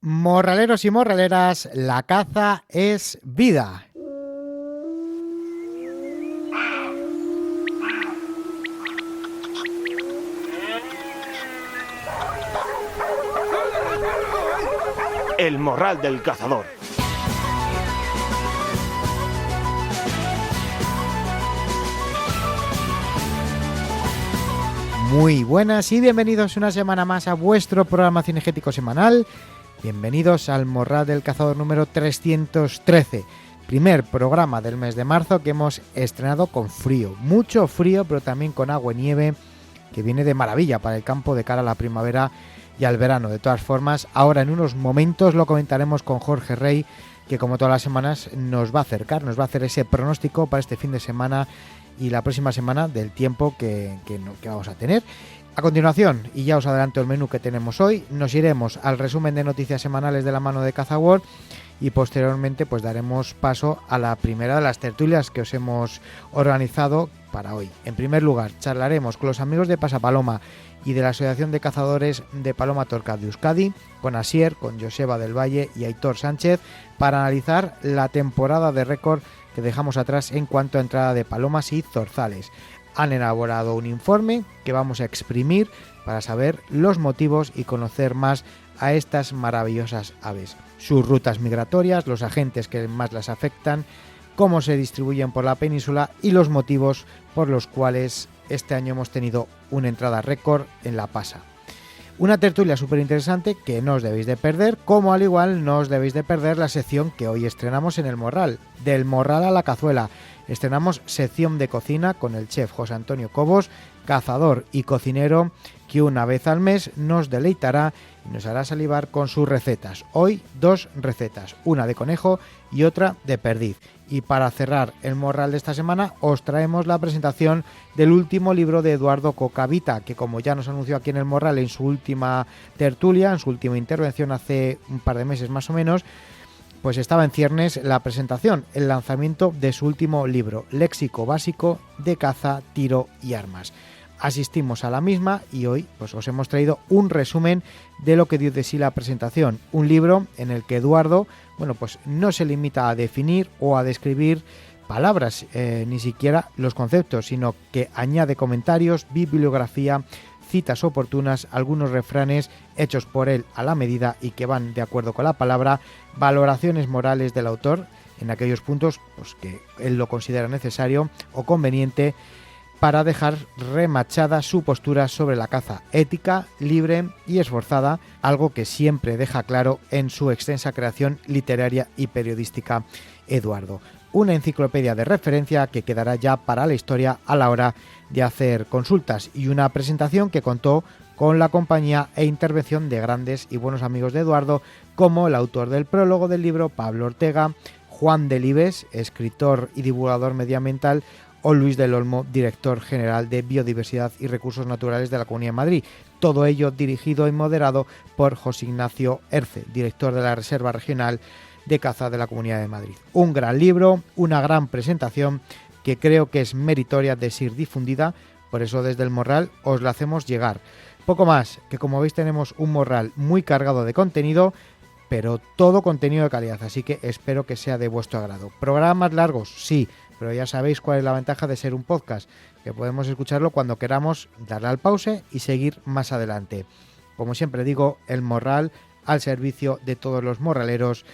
Morraleros y morraleras, la caza es vida. El morral del cazador. Muy buenas y bienvenidos una semana más a vuestro programa cinegético semanal. Bienvenidos al Morral del Cazador número 313, primer programa del mes de marzo que hemos estrenado con frío, mucho frío, pero también con agua y nieve, que viene de maravilla para el campo de cara a la primavera y al verano. De todas formas, ahora en unos momentos lo comentaremos con Jorge Rey, que como todas las semanas nos va a acercar, nos va a hacer ese pronóstico para este fin de semana y la próxima semana del tiempo que vamos a tener. A continuación, y ya os adelanto el menú que tenemos hoy, nos iremos al resumen de noticias semanales de la mano de CazaWorld y posteriormente pues daremos paso a la primera de las tertulias que os hemos organizado para hoy. En primer lugar, charlaremos con los amigos de Pasapaloma y de la Asociación de Cazadores de Paloma Torcaz de Euskadi, con Asier, con Joseba del Valle y Aitor Sánchez, para analizar la temporada de récord que dejamos atrás en cuanto a entrada de palomas y zorzales. Han elaborado un informe que vamos a exprimir para saber los motivos y conocer más a estas maravillosas aves, sus rutas migratorias, los agentes que más las afectan, cómo se distribuyen por la península y los motivos por los cuales este año hemos tenido una entrada récord en la Pasa. Una tertulia súper interesante que no os debéis de perder, como al igual no os debéis de perder la sección que hoy estrenamos en el Morral, del Morral a la Cazuela. Estrenamos sección de cocina con el chef José Antonio Cobos, cazador y cocinero, que una vez al mes nos deleitará y nos hará salivar con sus recetas. Hoy dos recetas, una de conejo y otra de perdiz. Y para cerrar el Morral de esta semana os traemos la presentación del último libro de Eduardo Cocavita, que como ya nos anunció aquí en el Morral en su última tertulia, en su última intervención hace un par de meses más o menos, pues estaba en ciernes la presentación, el lanzamiento de su último libro, Léxico Básico de Caza, Tiro y Armas. Asistimos a la misma y hoy pues os hemos traído un resumen de lo que dio de sí la presentación, un libro en el que Eduardo, bueno, pues no se limita a definir o a describir palabras, ni siquiera los conceptos, sino que añade comentarios, bibliografía, citas oportunas, algunos refranes hechos por él a la medida y que van de acuerdo con la palabra, valoraciones morales del autor en aquellos puntos pues, que él lo considera necesario o conveniente para dejar remachada su postura sobre la caza ética, libre y esforzada, algo que siempre deja claro en su extensa creación literaria y periodística Eduardo. Una enciclopedia de referencia que quedará ya para la historia a la hora de hacer consultas y una presentación que contó con la compañía e intervención de grandes y buenos amigos de Eduardo, como el autor del prólogo del libro, Pablo Ortega, Juan Delibes, escritor y divulgador medioambiental, o Luis del Olmo, director general de Biodiversidad y Recursos Naturales de la Comunidad de Madrid. Todo ello dirigido y moderado por José Ignacio Erce, director de la Reserva Regional de Caza de la Comunidad de Madrid. Un gran libro, una gran presentación que creo que es meritoria de ser difundida, por eso desde el Morral os la hacemos llegar. Poco más, que como veis tenemos un Morral muy cargado de contenido, pero todo contenido de calidad, así que espero que sea de vuestro agrado. Programas largos, sí, pero ya sabéis cuál es la ventaja de ser un podcast, que podemos escucharlo cuando queramos, darle al pause y seguir más adelante. Como siempre digo, el Morral al servicio de todos los morraleros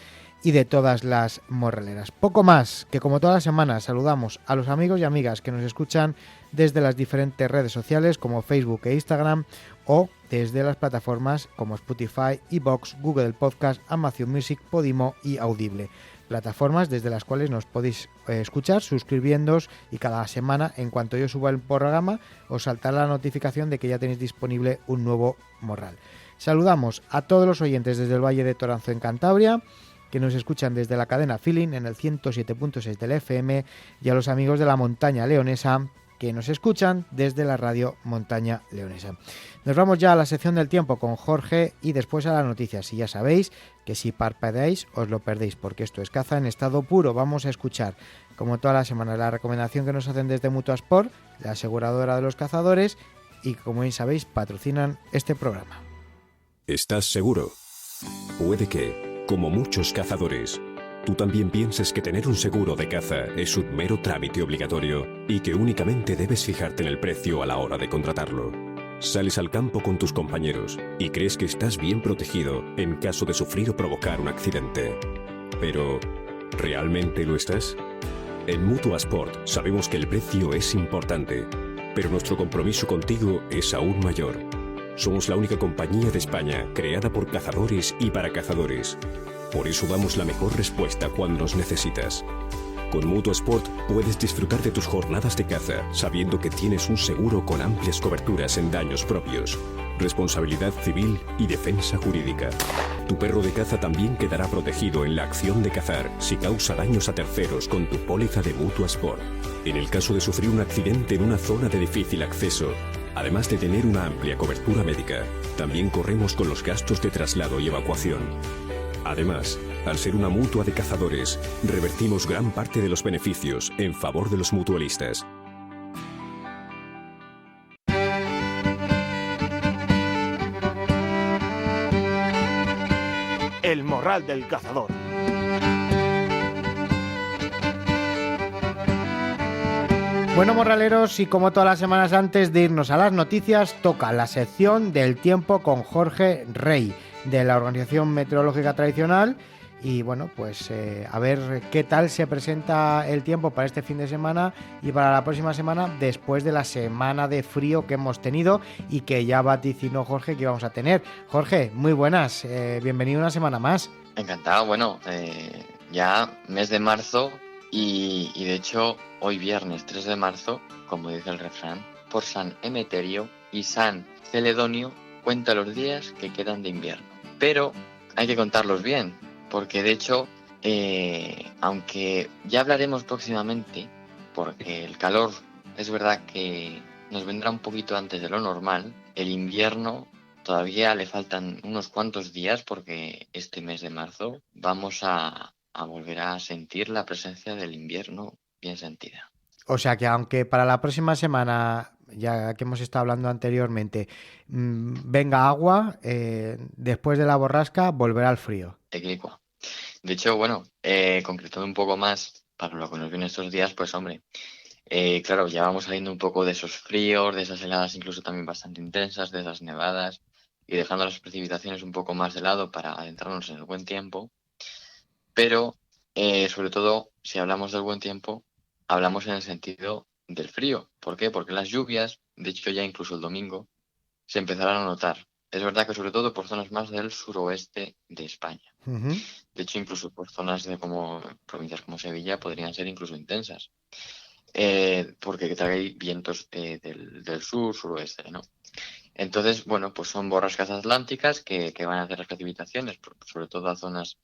y de todas las morraleras. Poco más, que como todas las semanas saludamos a los amigos y amigas que nos escuchan desde las diferentes redes sociales como Facebook e Instagram o desde las plataformas como Spotify, iVoox, Google Podcast, Amazon Music, Podimo y Audible. Plataformas desde las cuales nos podéis escuchar suscribiéndoos y cada semana, en cuanto yo suba el programa, os saltará la notificación de que ya tenéis disponible un nuevo Morral. Saludamos a todos los oyentes desde el Valle de Toranzo en Cantabria, que nos escuchan desde la cadena Feeling en el 107.6 del FM, y a los amigos de la montaña leonesa que nos escuchan desde la radio Montaña Leonesa. Nos vamos ya a la sección del tiempo con Jorge y después a las noticias. Y ya sabéis que si parpadeáis os lo perdéis, porque esto es caza en estado puro. Vamos a escuchar, como toda la semana, la recomendación que nos hacen desde Mutuasport, la aseguradora de los cazadores, y como bien sabéis patrocinan este programa. ¿Estás seguro? Puede que, como muchos cazadores, tú también pienses que tener un seguro de caza es un mero trámite obligatorio y que únicamente debes fijarte en el precio a la hora de contratarlo. Sales al campo con tus compañeros y crees que estás bien protegido en caso de sufrir o provocar un accidente. Pero, ¿realmente lo estás? En Mutua Sport sabemos que el precio es importante, pero nuestro compromiso contigo es aún mayor. Somos la única compañía de España creada por cazadores y para cazadores. Por eso damos la mejor respuesta cuando nos necesitas. Con Mutua Sport puedes disfrutar de tus jornadas de caza sabiendo que tienes un seguro con amplias coberturas en daños propios, responsabilidad civil y defensa jurídica. Tu perro de caza también quedará protegido en la acción de cazar si causa daños a terceros con tu póliza de Mutua Sport. En el caso de sufrir un accidente en una zona de difícil acceso, además de tener una amplia cobertura médica, también corremos con los gastos de traslado y evacuación. Además, al ser una mutua de cazadores, revertimos gran parte de los beneficios en favor de los mutualistas. El Morral del Cazador. Bueno, morraleros, y como todas las semanas antes de irnos a las noticias, toca la sección del tiempo con Jorge Rey, de la Organización Meteorológica Tradicional. Y bueno, pues a ver qué tal se presenta el tiempo para este fin de semana y para la próxima semana, después de la semana de frío que hemos tenido y que ya vaticinó Jorge que íbamos a tener. Jorge, muy buenas, bienvenido una semana más. Encantado, bueno, ya mes de marzo y de hecho hoy viernes 3 de marzo, como dice el refrán, por San Emeterio y San Celedonio cuenta los días que quedan de invierno. Pero hay que contarlos bien, porque de hecho, aunque ya hablaremos próximamente, porque el calor es verdad que nos vendrá un poquito antes de lo normal, el invierno todavía le faltan unos cuantos días porque este mes de marzo vamos a volver a sentir la presencia del invierno bien sentida. O sea que aunque para la próxima semana, ya que hemos estado hablando anteriormente, venga agua, después de la borrasca volverá el frío. Eclicua. De hecho, bueno, concretando un poco más para lo que nos viene estos días, pues hombre, claro, ya vamos saliendo un poco de esos fríos, de esas heladas incluso también bastante intensas, de esas nevadas, y dejando las precipitaciones un poco más de lado para adentrarnos en el buen tiempo. Pero, sobre todo, si hablamos del buen tiempo, hablamos en el sentido del frío. ¿Por qué? Porque las lluvias, de hecho ya incluso el domingo, se empezarán a notar. Es verdad que sobre todo por zonas más del suroeste de España. Uh-huh. De hecho, incluso por zonas de provincias como Sevilla podrían ser incluso intensas. Porque trae vientos del sur, suroeste, ¿no? Entonces, bueno, pues son borrascas atlánticas que van a hacer las precipitaciones, sobre todo a zonas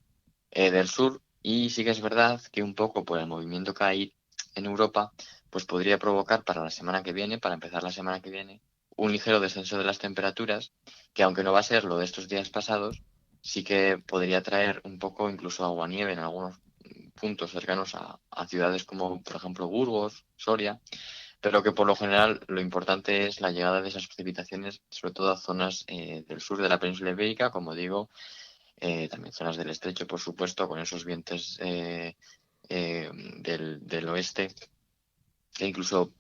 del sur. Y sí que es verdad que un poco por el movimiento que hay en Europa, pues podría provocar para la semana que viene, para empezar la semana que viene, un ligero descenso de las temperaturas, que aunque no va a ser lo de estos días pasados, sí que podría traer un poco incluso aguanieve en algunos puntos cercanos a ciudades como, por ejemplo, Burgos, Soria, pero que por lo general lo importante es la llegada de esas precipitaciones, sobre todo a zonas del sur de la península ibérica, como digo, también zonas del estrecho, por supuesto, con esos vientos del oeste, que incluso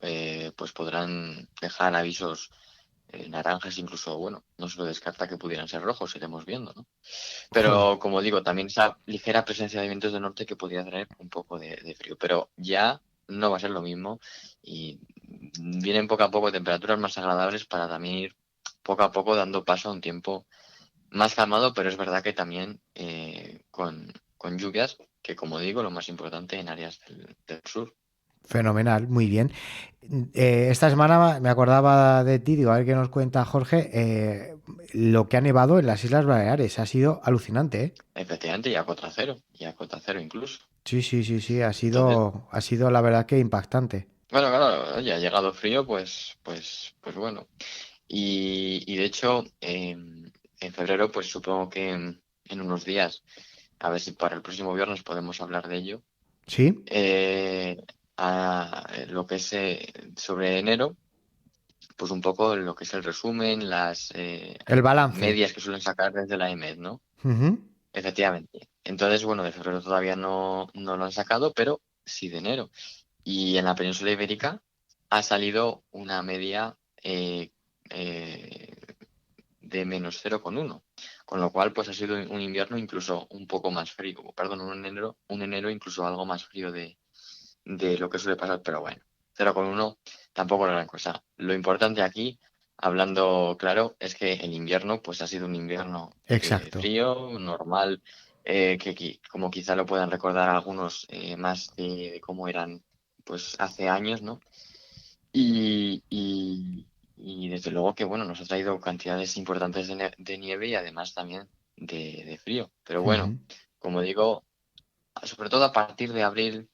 pues podrán dejar avisos naranjas, incluso, bueno, no se lo descarta que pudieran ser rojos, iremos viendo, ¿no? Pero, como digo, también esa ligera presencia de vientos del norte que podría traer un poco de frío, pero ya no va a ser lo mismo y vienen poco a poco temperaturas más agradables para también ir poco a poco dando paso a un tiempo más calmado, pero es verdad que también con lluvias, que como digo, lo más importante en áreas del sur. Fenomenal, muy bien. Esta semana me acordaba de ti, digo, a ver qué nos cuenta Jorge. Lo que ha nevado en las Islas Baleares ha sido alucinante, ¿eh? Efectivamente, y a cota cero incluso. Sí, ha Entonces, sido la verdad que impactante. bueno, claro, ya ha llegado frío, pues bueno. Y de hecho, en febrero, pues supongo que en unos días, a ver si para el próximo viernes podemos hablar de ello. ¿Sí? A lo que es sobre enero, pues un poco lo que es el resumen, las El balance. medias que suelen sacar desde la EMED, ¿no? Ujú. Efectivamente. Entonces, bueno, de febrero todavía no lo han sacado, pero sí de enero. Y en la península ibérica ha salido una media de menos 0,1, con lo cual pues ha sido un invierno incluso un poco más frío, perdón, un enero incluso algo más frío de lo que suele pasar, pero bueno, 0,1 tampoco es gran cosa. Lo importante aquí, hablando claro, es que el invierno pues ha sido un invierno Exacto. frío, normal, como quizá lo puedan recordar algunos más de cómo eran pues hace años, ¿no? Y desde luego que bueno, nos ha traído cantidades importantes de nieve y además también de frío. Pero bueno, Ujú. como digo, sobre todo a partir de abril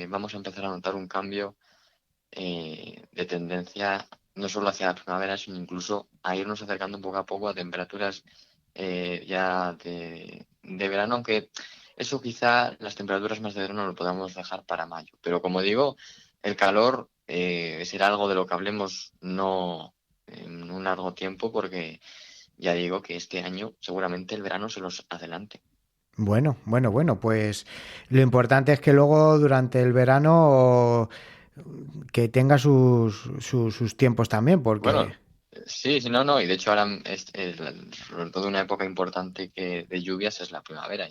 vamos a empezar a notar un cambio de tendencia no solo hacia la primavera, sino incluso a irnos acercando poco a poco a temperaturas ya de verano, aunque eso quizá las temperaturas más de verano lo podamos dejar para mayo. Pero como digo, el calor será algo de lo que hablemos no en un largo tiempo, porque ya digo que este año seguramente el verano se los adelante. Bueno, pues lo importante es que luego durante el verano que tenga sus tiempos también, porque, Bueno, sí, sí, no, no, y de hecho ahora sobre todo una época importante de lluvias es la primavera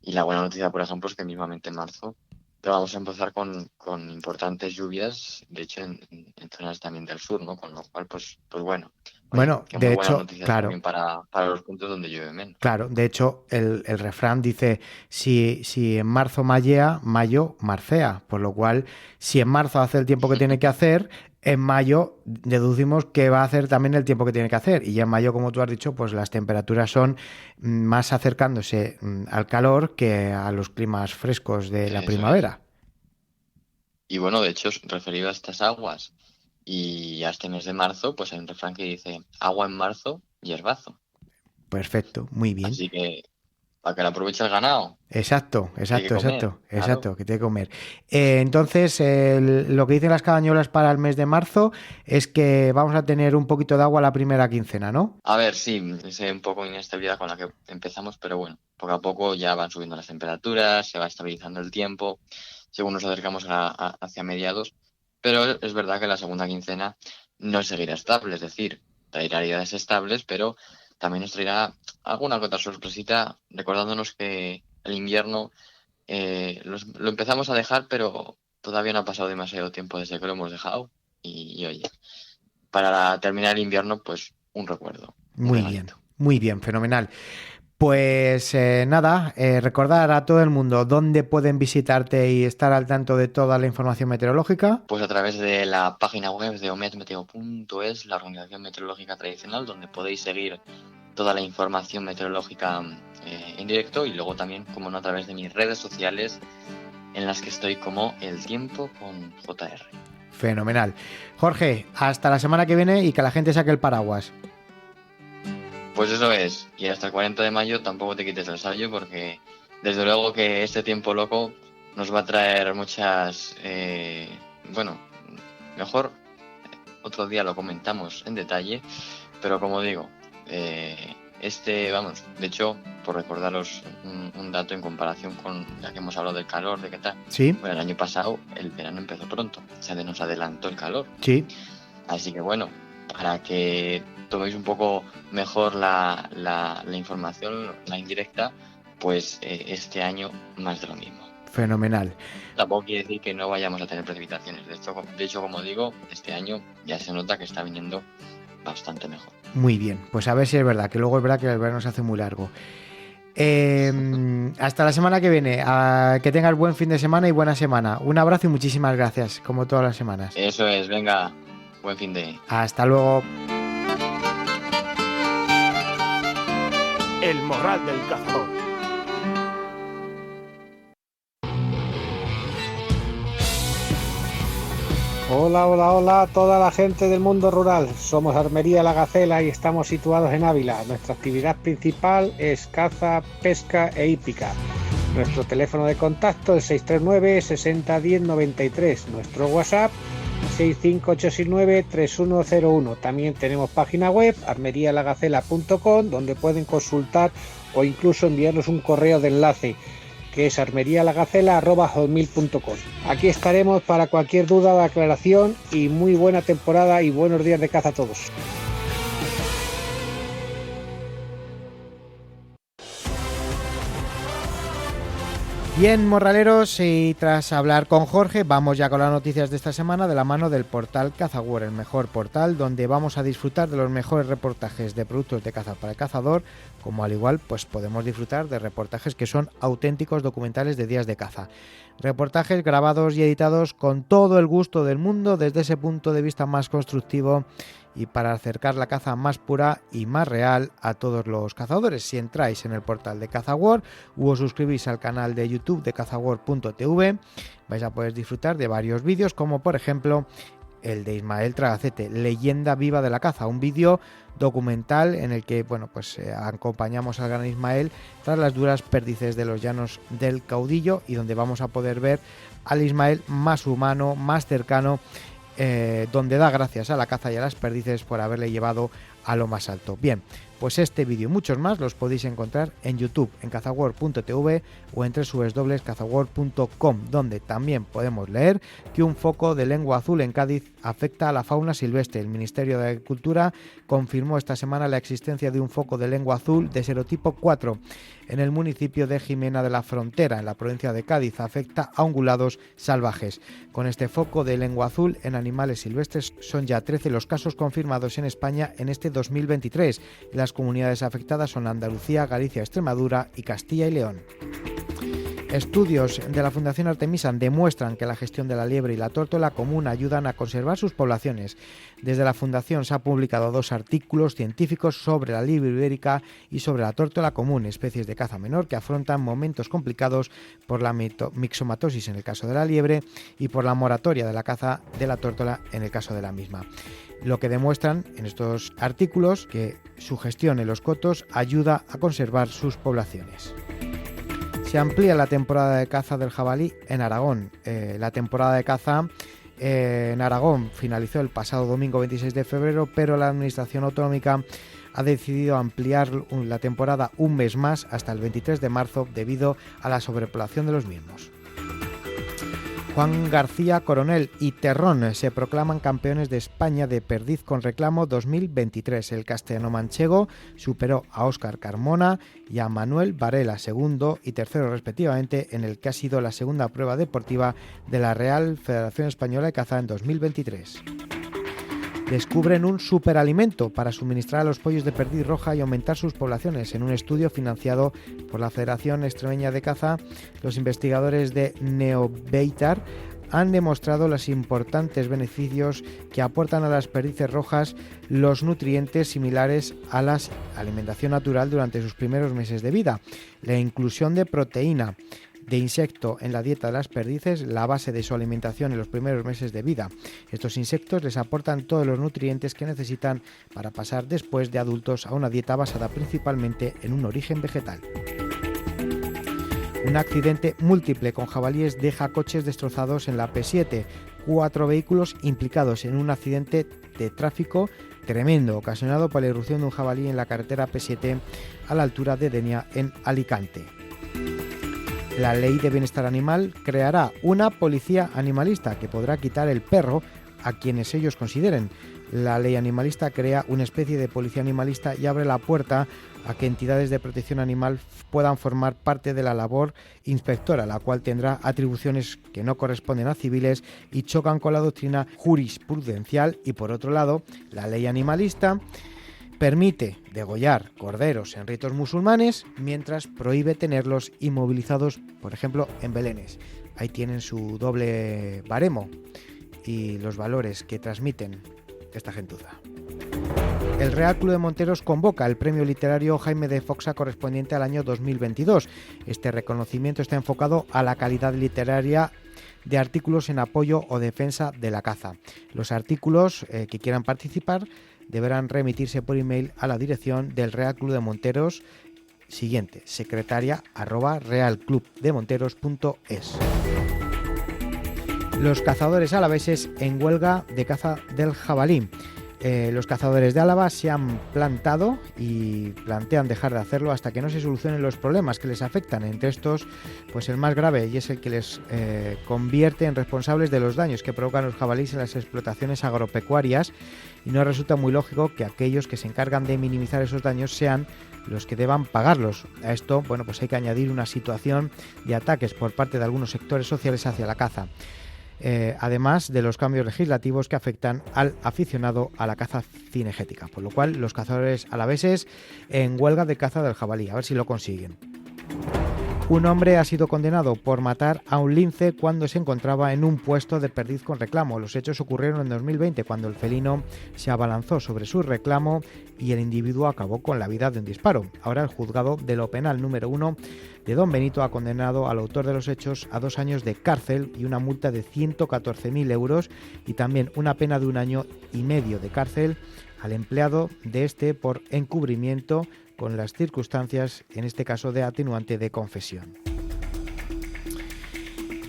y la buena noticia, por ejemplo, es que mismamente en marzo vamos a empezar con importantes lluvias, de hecho en zonas también del sur, ¿no? Con lo cual, pues bueno, oye, bueno, que muy de buenas hecho, noticias claro, también para los puntos donde llueve menos. claro, de hecho el refrán dice, si en marzo mallea, mayo marcea, por lo cual, si en marzo hace el tiempo que tiene que hacer, en mayo deducimos que va a hacer también el tiempo que tiene que hacer. Y ya en mayo, como tú has dicho, pues las temperaturas son más acercándose al calor que a los climas frescos de la Eso es. primavera. Y bueno, de hecho, referido a estas aguas y a este mes de marzo, pues hay un refrán que dice, agua en marzo, hierbazo. Perfecto, muy bien. Así que, para que lo aproveche el ganado, Exacto, que hay que comer, claro. que tiene que comer. Entonces, lo que dicen las cabañuelas para el mes de marzo es que vamos a tener un poquito de agua la primera quincena, ¿no? A ver, sí, es un poco inestabilidad con la que empezamos, pero bueno, poco a poco ya van subiendo las temperaturas, se va estabilizando el tiempo, según nos acercamos hacia mediados, pero es verdad que la segunda quincena no seguirá estable, es decir, traerá días estables, pero también nos traerá alguna que otra sorpresita, recordándonos que el invierno lo empezamos a dejar, pero todavía no ha pasado demasiado tiempo desde que lo hemos dejado, y oye, para terminar el invierno, pues un recuerdo, un regalito. Muy bien, fenomenal. Pues nada, recordar a todo el mundo dónde pueden visitarte y estar al tanto de toda la información meteorológica. Pues a través de la página web de ometmeteo.es, la organización meteorológica tradicional, donde podéis seguir toda la información meteorológica en directo, y luego también, como no, a través de mis redes sociales, en las que estoy como El Tiempo con JR. Fenomenal. Jorge, hasta la semana que viene y que la gente saque el paraguas. Pues eso es, y hasta el 40 de mayo tampoco te quites el sayo, porque desde luego que este tiempo loco nos va a traer muchas... bueno, mejor otro día lo comentamos en detalle, pero como digo, vamos, de hecho, por recordaros un dato en comparación con, ya que hemos hablado del calor, de qué tal, Sí, bueno, el año pasado el verano empezó pronto, o sea, nos adelantó el calor, sí. así que bueno, para que toméis un poco mejor la información, la indirecta, pues este año más de lo mismo. Fenomenal. Tampoco quiere decir que no vayamos a tener precipitaciones. De hecho, como digo, este año ya se nota que está viniendo bastante mejor. Muy bien, pues a ver si es verdad, que luego es verdad que el verano se hace muy largo. Hasta la semana que viene. Que tengas buen fin de semana y buena semana. Un abrazo y muchísimas gracias, como todas las semanas. Eso es, venga, buen fin de... Hasta luego. El Morral del Cazador. Hola, hola, hola a toda la gente del mundo rural. Somos Armería La Gacela y estamos situados en Ávila. Nuestra actividad principal es caza, pesca e hípica. Nuestro teléfono de contacto es 639 60 10 93. Nuestro WhatsApp 65869-3101. También tenemos página web armerialagacela.com, donde pueden consultar o incluso enviarnos un correo de enlace, que es armerialagacela@hotmail.com. Aquí estaremos para cualquier duda o aclaración, y muy buena temporada y buenos días de caza a todos. Bien, morraleros, y tras hablar con Jorge, vamos ya con las noticias de esta semana de la mano del portal CazaWorld, el mejor portal donde vamos a disfrutar de los mejores reportajes de productos de caza para el cazador, como al igual pues podemos disfrutar de reportajes que son auténticos documentales de días de caza. Reportajes grabados y editados con todo el gusto del mundo desde ese punto de vista más constructivo y para acercar la caza más pura y más real a todos los cazadores. Si entráis en el portal de CazaWorld o os suscribís al canal de YouTube de cazaworld.tv, vais a poder disfrutar de varios vídeos, como por ejemplo el de Ismael Tragacete, Leyenda Viva de la Caza, un vídeo documental en el que acompañamos al gran Ismael tras las duras perdices de los llanos del Caudillo, y donde vamos a poder ver al Ismael más humano, más cercano, donde da gracias a la caza y a las perdices por haberle llevado a lo más alto. Bien, pues este vídeo y muchos más los podéis encontrar en YouTube, en cazaworld.tv o en www.cazaworld.com, donde también podemos leer que un foco de lengua azul en Cádiz afecta a la fauna silvestre. El Ministerio de Agricultura confirmó esta semana la existencia de un foco de lengua azul de serotipo 4 en el municipio de Jimena de la Frontera, en la provincia de Cádiz. Afecta a ungulados salvajes. Con este foco de lengua azul en animales silvestres son ya 13 los casos confirmados en España en este 2023. Las comunidades afectadas son Andalucía, Galicia, Extremadura y Castilla y León. Estudios de la Fundación Artemisa demuestran que la gestión de la liebre y la tórtola común ayudan a conservar sus poblaciones. Desde la Fundación se han publicado 2 artículos científicos sobre la liebre ibérica y sobre la tórtola común, especies de caza menor que afrontan momentos complicados por la mixomatosis en el caso de la liebre y por la moratoria de la caza de la tórtola en el caso de la misma. Lo que demuestran en estos artículos que su gestión en los cotos ayuda a conservar sus poblaciones. Se amplía la temporada de caza del jabalí en Aragón. La temporada de caza en Aragón finalizó el pasado domingo 26 de febrero, pero la Administración Autonómica ha decidido ampliar la temporada un mes más hasta el 23 de marzo debido a la sobrepoblación de los mismos. Juan García Coronel y Terrón se proclaman campeones de España de perdiz con reclamo 2023. El castellano-manchego superó a Óscar Carmona y a Manuel Varela, segundo y tercero respectivamente, en el que ha sido la segunda prueba deportiva de la Real Federación Española de Caza en 2023. Descubren un superalimento para suministrar a los pollos de perdiz roja y aumentar sus poblaciones. En un estudio financiado por la Federación Extremeña de Caza, los investigadores de Neobeitar han demostrado los importantes beneficios que aportan a las perdices rojas los nutrientes similares a la alimentación natural durante sus primeros meses de vida. La inclusión de proteína de insecto en la dieta de las perdices, la base de su alimentación en los primeros meses de vida. Estos insectos les aportan todos los nutrientes que necesitan para pasar después de adultos a una dieta basada principalmente en un origen vegetal. Un accidente múltiple con jabalíes deja coches destrozados en la P7. 4 vehículos implicados en un accidente de tráfico tremendo ocasionado por la irrupción de un jabalí en la carretera P7 a la altura de Denia, en Alicante. La Ley de Bienestar Animal creará una policía animalista que podrá quitar el perro a quienes ellos consideren. La ley animalista crea una especie de policía animalista y abre la puerta a que entidades de protección animal puedan formar parte de la labor inspectora, la cual tendrá atribuciones que no corresponden a civiles y chocan con la doctrina jurisprudencial. Y por otro lado, la ley animalista permite degollar corderos en ritos musulmanes, mientras prohíbe tenerlos inmovilizados, por ejemplo, en belenes. Ahí tienen su doble baremo y los valores que transmiten esta gentuza. El Real Club de Monteros convoca el premio literario Jaime de Foxa correspondiente al año 2022. Este reconocimiento está enfocado a la calidad literaria de artículos en apoyo o defensa de la caza. Los artículos que quieran participar deberán remitirse por email a la dirección del Real Club de Monteros siguiente: secretaria@realclubdemonteros.es. Los cazadores alaveses en huelga de caza del jabalí. Los cazadores de Álava se han plantado y plantean dejar de hacerlo hasta que no se solucionen los problemas que les afectan. Entre estos, pues el más grave, y es el que les convierte en responsables de los daños que provocan los jabalíes en las explotaciones agropecuarias, y no resulta muy lógico que aquellos que se encargan de minimizar esos daños sean los que deban pagarlos. A esto, bueno, pues hay que añadir una situación de ataques por parte de algunos sectores sociales hacia la caza. Además de los cambios legislativos que afectan al aficionado a la caza cinegética, por lo cual los cazadores alaveses en huelga de caza del jabalí, a ver si lo consiguen. Un hombre ha sido condenado por matar a un lince cuando se encontraba en un puesto de perdiz con reclamo. Los hechos ocurrieron en 2020, cuando el felino se abalanzó sobre su reclamo y el individuo acabó con la vida de un disparo. Ahora el juzgado de lo penal número 1 de Don Benito ha condenado al autor de los hechos a 2 años de cárcel y una multa de 114.000 euros y también una pena de 1 año y medio de cárcel al empleado de este por encubrimiento con las circunstancias, en este caso de atenuante de confesión.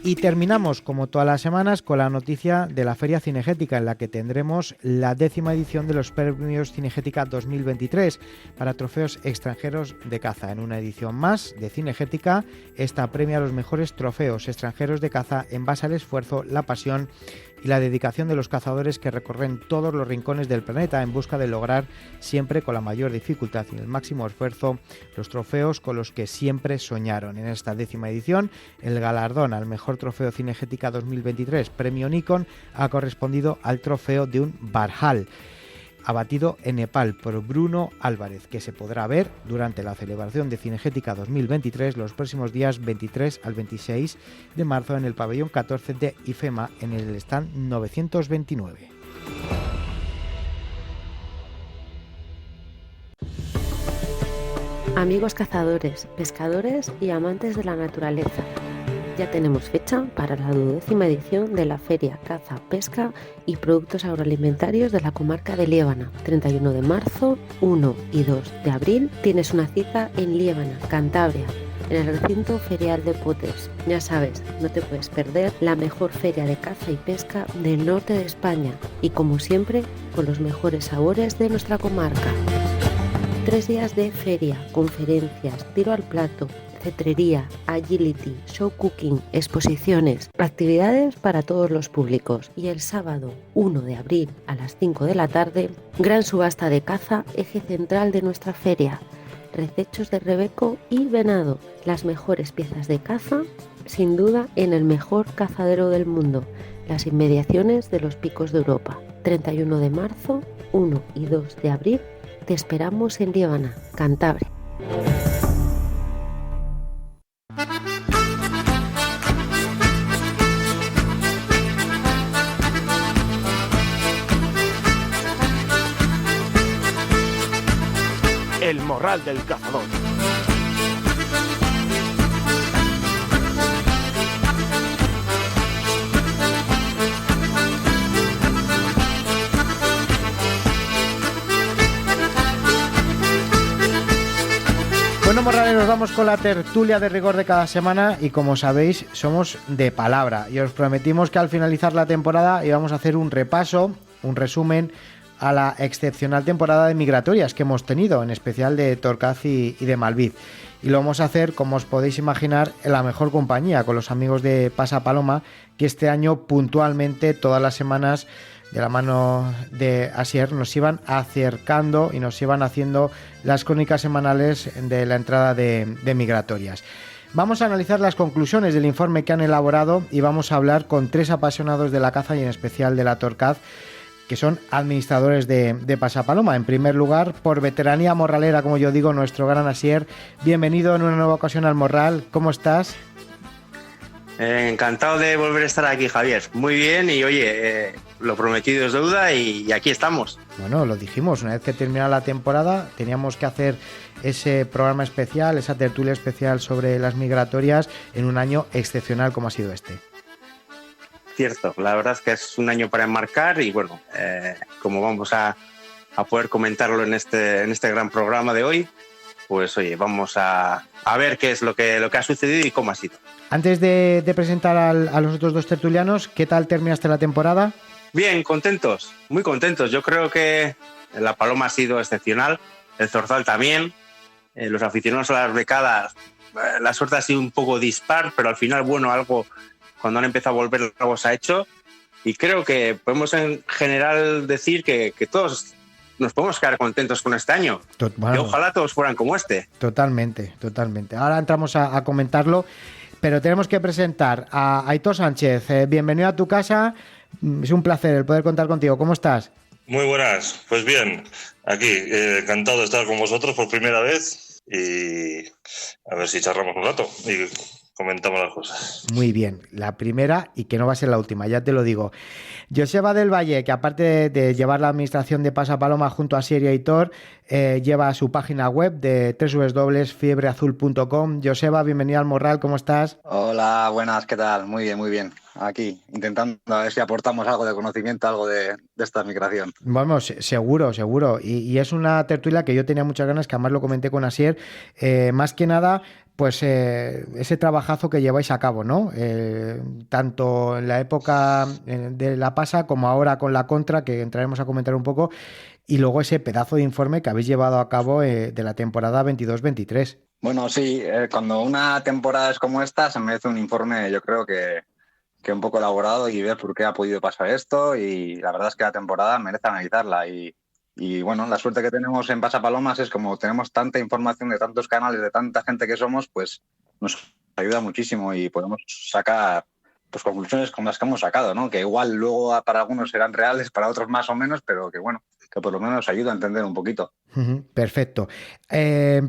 Y terminamos, como todas las semanas, con la noticia de la Feria Cinegética, en la que tendremos la 10ª edición de los Premios Cinegética 2023 para trofeos extranjeros de caza. En una edición más de Cinegética, esta premia los mejores trofeos extranjeros de caza en base al esfuerzo, la pasión y la dedicación de los cazadores que recorren todos los rincones del planeta en busca de lograr siempre con la mayor dificultad y el máximo esfuerzo los trofeos con los que siempre soñaron. En esta 10ª edición, el galardón al mejor trofeo Cinegética 2023 Premio Nikon ha correspondido al trofeo de un Barjal, abatido en Nepal por Bruno Álvarez, que se podrá ver durante la celebración de Cinegética 2023 los próximos días 23 al 26 de marzo en el pabellón 14 de IFEMA en el stand 929. Amigos cazadores, pescadores y amantes de la naturaleza, ya tenemos fecha para la 12ª edición de la Feria Caza, Pesca y Productos Agroalimentarios de la comarca de Liébana. 31 de marzo, 1 y 2 de abril tienes una cita en Liébana, Cantabria, en el recinto ferial de Potes. Ya sabes, no te puedes perder la mejor feria de caza y pesca del norte de España y, como siempre, con los mejores sabores de nuestra comarca. 3 días de feria, conferencias, tiro al plato, cetrería, agility, show cooking, exposiciones, actividades para todos los públicos. Y el sábado 1 de abril a las 5 de la tarde, gran subasta de caza, eje central de nuestra feria. Recechos de rebeco y venado, las mejores piezas de caza, sin duda en el mejor cazadero del mundo, las inmediaciones de los Picos de Europa. 31 de marzo, 1 y 2 de abril, te esperamos en Liébana, Cantabria. El Morral del Cazador. Bueno, morraleros, vamos con la tertulia de rigor de cada semana y, como sabéis, somos de palabra y os prometimos que al finalizar la temporada íbamos a hacer un repaso, un resumen a la excepcional temporada de migratorias que hemos tenido, en especial de Torcaz y de Malvid. Y lo vamos a hacer, como os podéis imaginar, en la mejor compañía, con los amigos de Pasapaloma, que este año puntualmente, todas las semanas, de la mano de Asier, nos iban acercando y nos iban haciendo las crónicas semanales de la entrada de migratorias. Vamos a analizar las conclusiones del informe que han elaborado y vamos a hablar con 3 apasionados de la caza y en especial de la Torcaz, que son administradores de Pasapaloma. En primer lugar, por veteranía morralera, como yo digo, nuestro gran Asier. Bienvenido en una nueva ocasión al Morral. ¿Cómo estás? Encantado de volver a estar aquí, Javier. Muy bien, y oye, lo prometido es deuda y aquí estamos. Bueno, lo dijimos, una vez que terminara la temporada teníamos que hacer ese programa especial, esa tertulia especial sobre las migratorias en un año excepcional como ha sido este. Cierto, la verdad es que es un año para enmarcar y bueno, como vamos a poder comentarlo en este gran programa de hoy, pues oye, vamos a ver qué es lo que ha sucedido y cómo ha sido. Antes de presentar a los otros dos tertulianos, ¿qué tal terminaste la temporada? Bien, contentos, muy contentos. Yo creo que la Paloma ha sido excepcional, el Zorzal también, los aficionados a las becadas, la suerte ha sido un poco dispar, pero al final, bueno, algo, cuando han empezado a volver, algo se ha hecho. Y creo que podemos en general decir que todos nos podemos quedar contentos con este año. Bueno, y ojalá todos fueran como este. Totalmente. Ahora entramos a comentarlo, pero tenemos que presentar a Aitor Sánchez. Bienvenido a tu casa. Es un placer el poder contar contigo. ¿Cómo estás? Muy buenas. Pues bien, aquí encantado de estar con vosotros por primera vez y a ver si charlamos un rato y comentamos las cosas. Muy bien, la primera y que no va a ser la última, ya te lo digo. Joseba del Valle, que aparte de llevar la administración de Pasapaloma junto a Asier y Aitor, lleva su página web de www.fiebreazul.com. Joseba, bienvenido al Morral, ¿cómo estás? Hola, buenas, ¿qué tal? Muy bien. Aquí, intentando a ver si aportamos algo de conocimiento, algo de esta migración. Bueno, seguro. Y es una tertulia que yo tenía muchas ganas, que además lo comenté con Asier. Más que nada, pues ese trabajazo que lleváis a cabo, ¿no? Tanto en la época de la PASA como ahora con la Contra, que entraremos a comentar un poco, y luego ese pedazo de informe que habéis llevado a cabo de la temporada 22-23. Bueno, sí, cuando una temporada es como esta, se merece un informe, yo creo que un poco elaborado y ver por qué ha podido pasar esto, y la verdad es que la temporada merece analizarla y bueno, la suerte que tenemos en Pasapalomas es como tenemos tanta información de tantos canales, de tanta gente que somos, pues nos ayuda muchísimo y podemos sacar pues conclusiones como las que hemos sacado, ¿no? Que igual luego para algunos serán reales, para otros más o menos, pero que bueno, que por lo menos nos ayuda a entender un poquito. Perfecto.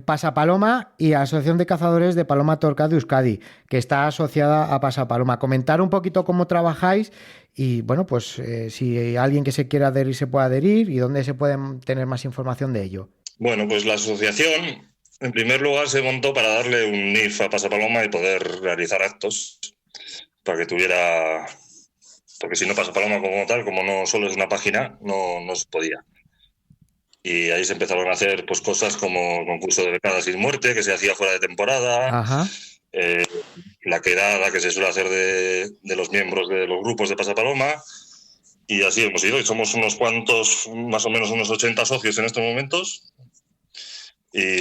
Pasapaloma y Asociación de Cazadores de Paloma Torcaz de Euskadi, que está asociada a Pasapaloma. Comentar un poquito cómo trabajáis y, bueno, pues si alguien que se quiera adherir se puede adherir y dónde se puede tener más información de ello. Bueno, pues la asociación, en primer lugar, se montó para darle un NIF a Pasapaloma y poder realizar actos para que tuviera... Porque si no, Pasapaloma como tal, como no solo es una página, no se podía. Y ahí se empezaron a hacer pues cosas como concurso de becadas sin muerte, que se hacía fuera de temporada, la quedada que se suele hacer de los miembros de los grupos de Pasapaloma, y así hemos ido, y somos unos cuantos, más o menos unos 80 socios en estos momentos, y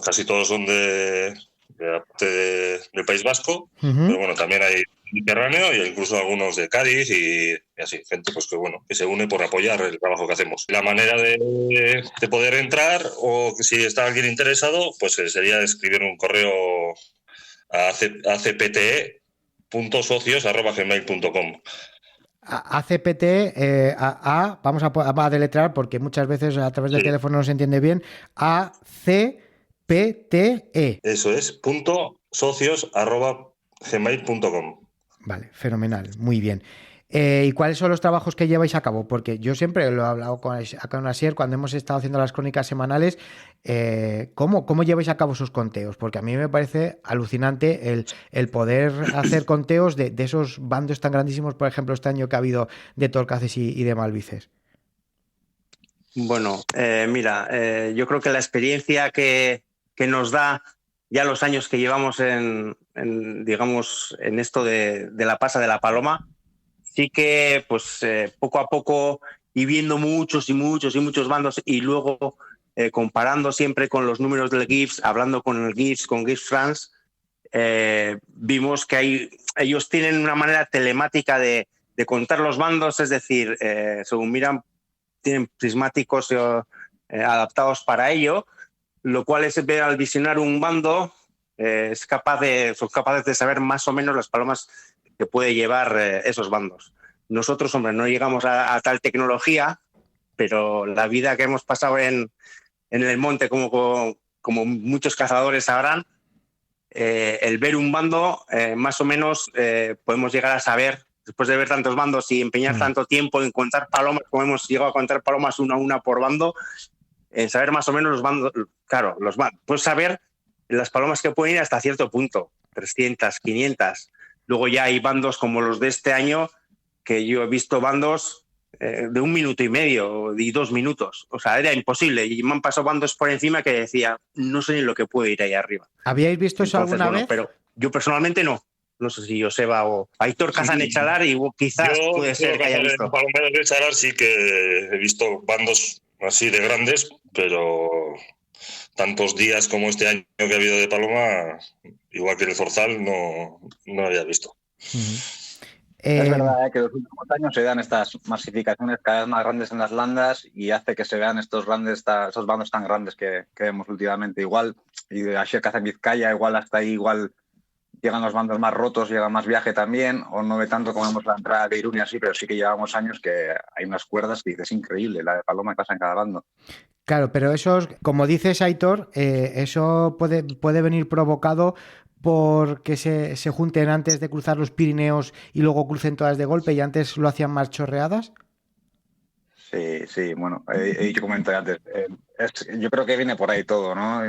casi todos son del País Vasco, pero bueno, también hay Mediterráneo y incluso algunos de Cádiz y así, gente pues que se une por apoyar el trabajo que hacemos. La manera de poder entrar, o si está alguien interesado, pues sería escribir un correo a acpte.socios@gmail.com. ACPT, vamos a deletrear porque muchas veces a través del teléfono no se entiende bien. ACPTE. Eso es, .socios@gmail.com. Vale, fenomenal, muy bien. ¿Y cuáles son los trabajos que lleváis a cabo? Porque yo siempre lo he hablado con Asier cuando hemos estado haciendo las crónicas semanales. ¿Cómo lleváis a cabo esos conteos? Porque a mí me parece alucinante el poder hacer conteos de esos bandos tan grandísimos, por ejemplo, este año que ha habido de Torcaces y de Malvices. Bueno, mira, yo creo que la experiencia que nos da ya los años que llevamos en esto de la Pasa de la Paloma, sí que pues poco a poco y viendo muchos bandos y luego comparando siempre con los números del GIFS, hablando con GIFS France, vimos que ellos tienen una manera telemática de contar los bandos, es decir, según miran, tienen prismáticos adaptados para ello, lo cual es ver al visionar un bando, son capaces de saber más o menos las palomas que puede llevar esos bandos. Nosotros, hombre, no llegamos a tal tecnología, pero la vida que hemos pasado en el monte, como muchos cazadores sabrán, el ver un bando, más o menos podemos llegar a saber, después de ver tantos bandos y empeñar tanto tiempo en contar palomas, como hemos llegado a contar palomas una a una por bando, en saber más o menos los bandos, claro, puedes saber las palomas que pueden ir hasta cierto punto, 300, 500. Luego ya hay bandos como los de este año, que yo he visto bandos de 1 minuto y medio y 2 minutos. O sea, era imposible. Y me han pasado bandos por encima que decía, no sé ni lo que puede ir ahí arriba. ¿Habíais visto eso alguna vez? Pero yo personalmente no. No sé si Joseba o Aitor Casanechalar y quizás puede ser que haya visto. En Palomeros de Chalar sí que he visto bandos así de grandes, pero tantos días como este año que ha habido de paloma, igual que en el Zorzal, no había visto. Es verdad que en los últimos años se dan estas masificaciones cada vez más grandes en las landas y hace que se vean estos bandos tan grandes que vemos últimamente. Igual, y de Asher Caza en Vizcaya, igual hasta ahí, igual llegan los bandos más rotos, llega más viaje también, o no ve tanto como vemos la entrada de Irún y así, pero sí que llevamos años que hay unas cuerdas que dices, increíble, la de paloma que pasa en cada bando. Claro, pero eso, como dices, Aitor, eso puede venir provocado porque se junten antes de cruzar los Pirineos y luego crucen todas de golpe y antes lo hacían más chorreadas. Sí, bueno, he dicho comenté antes, yo creo que viene por ahí todo, ¿no?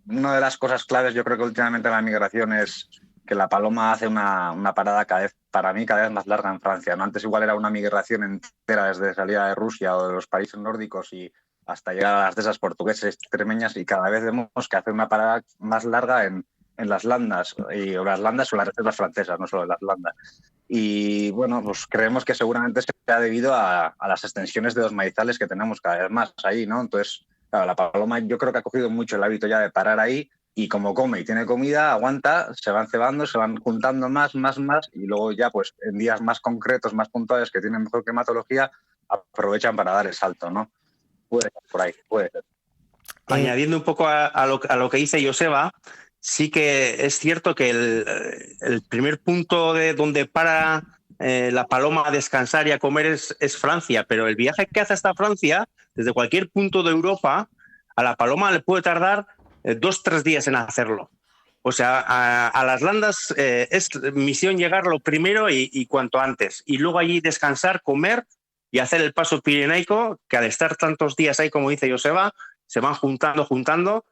Una de las cosas claves, yo creo que últimamente la migración es que la paloma hace una parada para mí cada vez más larga en Francia, ¿no? Antes igual era una migración entera desde salida de Rusia o de los países nórdicos y hasta llegar a las dehesas portuguesas extremeñas, y cada vez vemos que hace una parada más larga en las landas, o las landas o las reservas francesas, no solo en las landas. Y bueno, pues creemos que seguramente se ha debido a las extensiones de los maizales que tenemos cada vez más ahí, ¿no? Entonces, claro, la paloma yo creo que ha cogido mucho el hábito ya de parar ahí, y como come y tiene comida, aguanta, se van cebando, se van juntando más, y luego ya pues en días más concretos, más puntuales, que tienen mejor climatología, aprovechan para dar el salto, ¿no? Puede ser por ahí, puede ser. Añadiendo un poco a lo que dice Joseba, sí que es cierto que el primer punto de donde para la paloma a descansar y a comer es Francia, pero el viaje que hace hasta Francia, desde cualquier punto de Europa, a la paloma le puede tardar 2-3 días en hacerlo. O sea, a las landas es misión llegar lo primero y cuanto antes, y luego allí descansar, comer y hacer el paso pirenaico, que al estar tantos días ahí, como dice Joseba, se van juntando,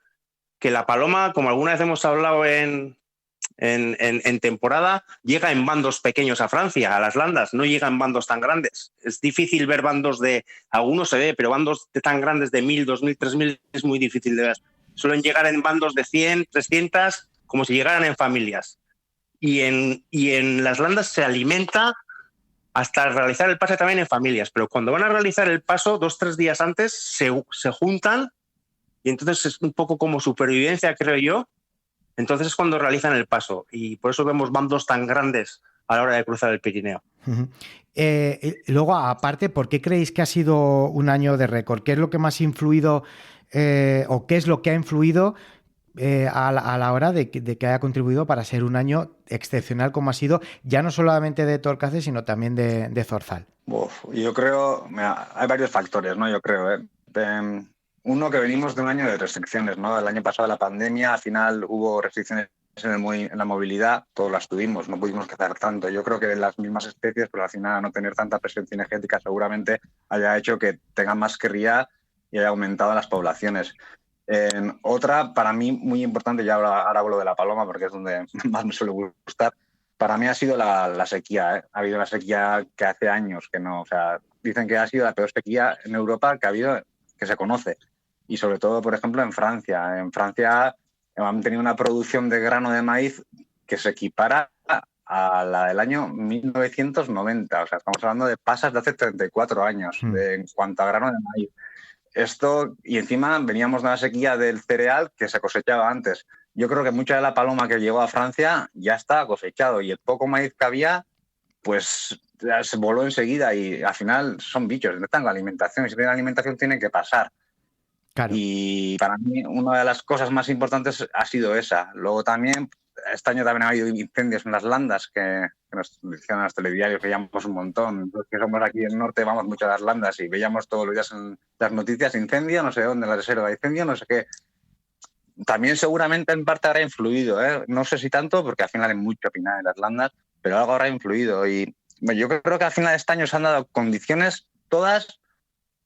que la paloma, como alguna vez hemos hablado en temporada, llega en bandos pequeños a Francia, a las landas, no llega en bandos tan grandes. Es difícil ver bandos algunos se ve, pero bandos tan grandes de 1.000, 2.000, 3.000 es muy difícil de ver. Suelen llegar en bandos de 100, 300, como si llegaran en familias. Y en las landas se alimenta hasta realizar el pase también en familias, pero cuando van a realizar el paso 2-3 días antes se juntan, y entonces es un poco como supervivencia, creo yo. Entonces es cuando realizan el paso, y por eso vemos bandos tan grandes a la hora de cruzar el Pirineo. Luego, aparte, ¿por qué creéis que ha sido un año de récord? ¿Qué es lo que más ha influido o qué es lo que ha influido a la hora de que haya contribuido para ser un año excepcional como ha sido, ya no solamente de Torcace, sino también de Zorzal? Yo creo, hay varios factores, ¿no? Yo creo, uno, que venimos de un año de restricciones, ¿no? El año pasado, la pandemia, al final hubo restricciones en la movilidad, todos las tuvimos, no pudimos cazar tanto. Yo creo que las mismas especies, pero al final no tener tanta presión cinegética seguramente haya hecho que tengan más cría y haya aumentado las poblaciones. Otra, para mí, muy importante, ya ahora hablo de la paloma porque es donde más me suele gustar, para mí ha sido la sequía, ¿eh? Ha habido la sequía que hace años que no, o sea, dicen que ha sido la peor sequía en Europa que ha habido, que se conoce. Y sobre todo, por ejemplo, en Francia. En Francia han tenido una producción de grano de maíz que se equipara a la del año 1990. O sea, estamos hablando de pasas de hace 34 años en cuanto a grano de maíz. Esto, y encima veníamos de una sequía del cereal que se cosechaba antes. Yo creo que mucha de la paloma que llegó a Francia ya está cosechado, y el poco maíz que había, pues se voló enseguida, y al final son bichos, necesitan la alimentación, y si tienen alimentación tienen que pasar. Claro. Y para mí una de las cosas más importantes ha sido esa. Luego también, este año también ha habido incendios en las landas que nos dicen en los telediarios, que veíamos un montón. Los que somos aquí en el norte vamos mucho a las landas y veíamos todos los días en las noticias incendio, no sé dónde, en la reserva de incendio, no sé qué. También seguramente en parte habrá influido, ¿eh? No sé si tanto, porque al final hay mucho opinar en las landas, pero algo habrá influido. Y yo creo que al final de este año se han dado condiciones todas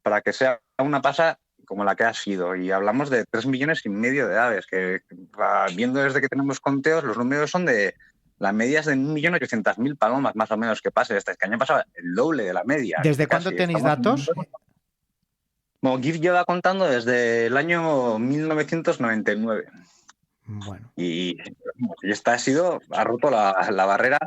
para que sea una pasa como la que ha sido. Y hablamos de 3,5 millones de aves, que viendo desde que tenemos conteos, los números son de La media es de 1.800.000 palomas, más o menos, que pase. Este año pasaba el doble de la media. ¿Desde Casi. cuándo tenéis datos? Bueno, GIF lleva contando desde el año 1999. Bueno. Y esta ha roto la barrera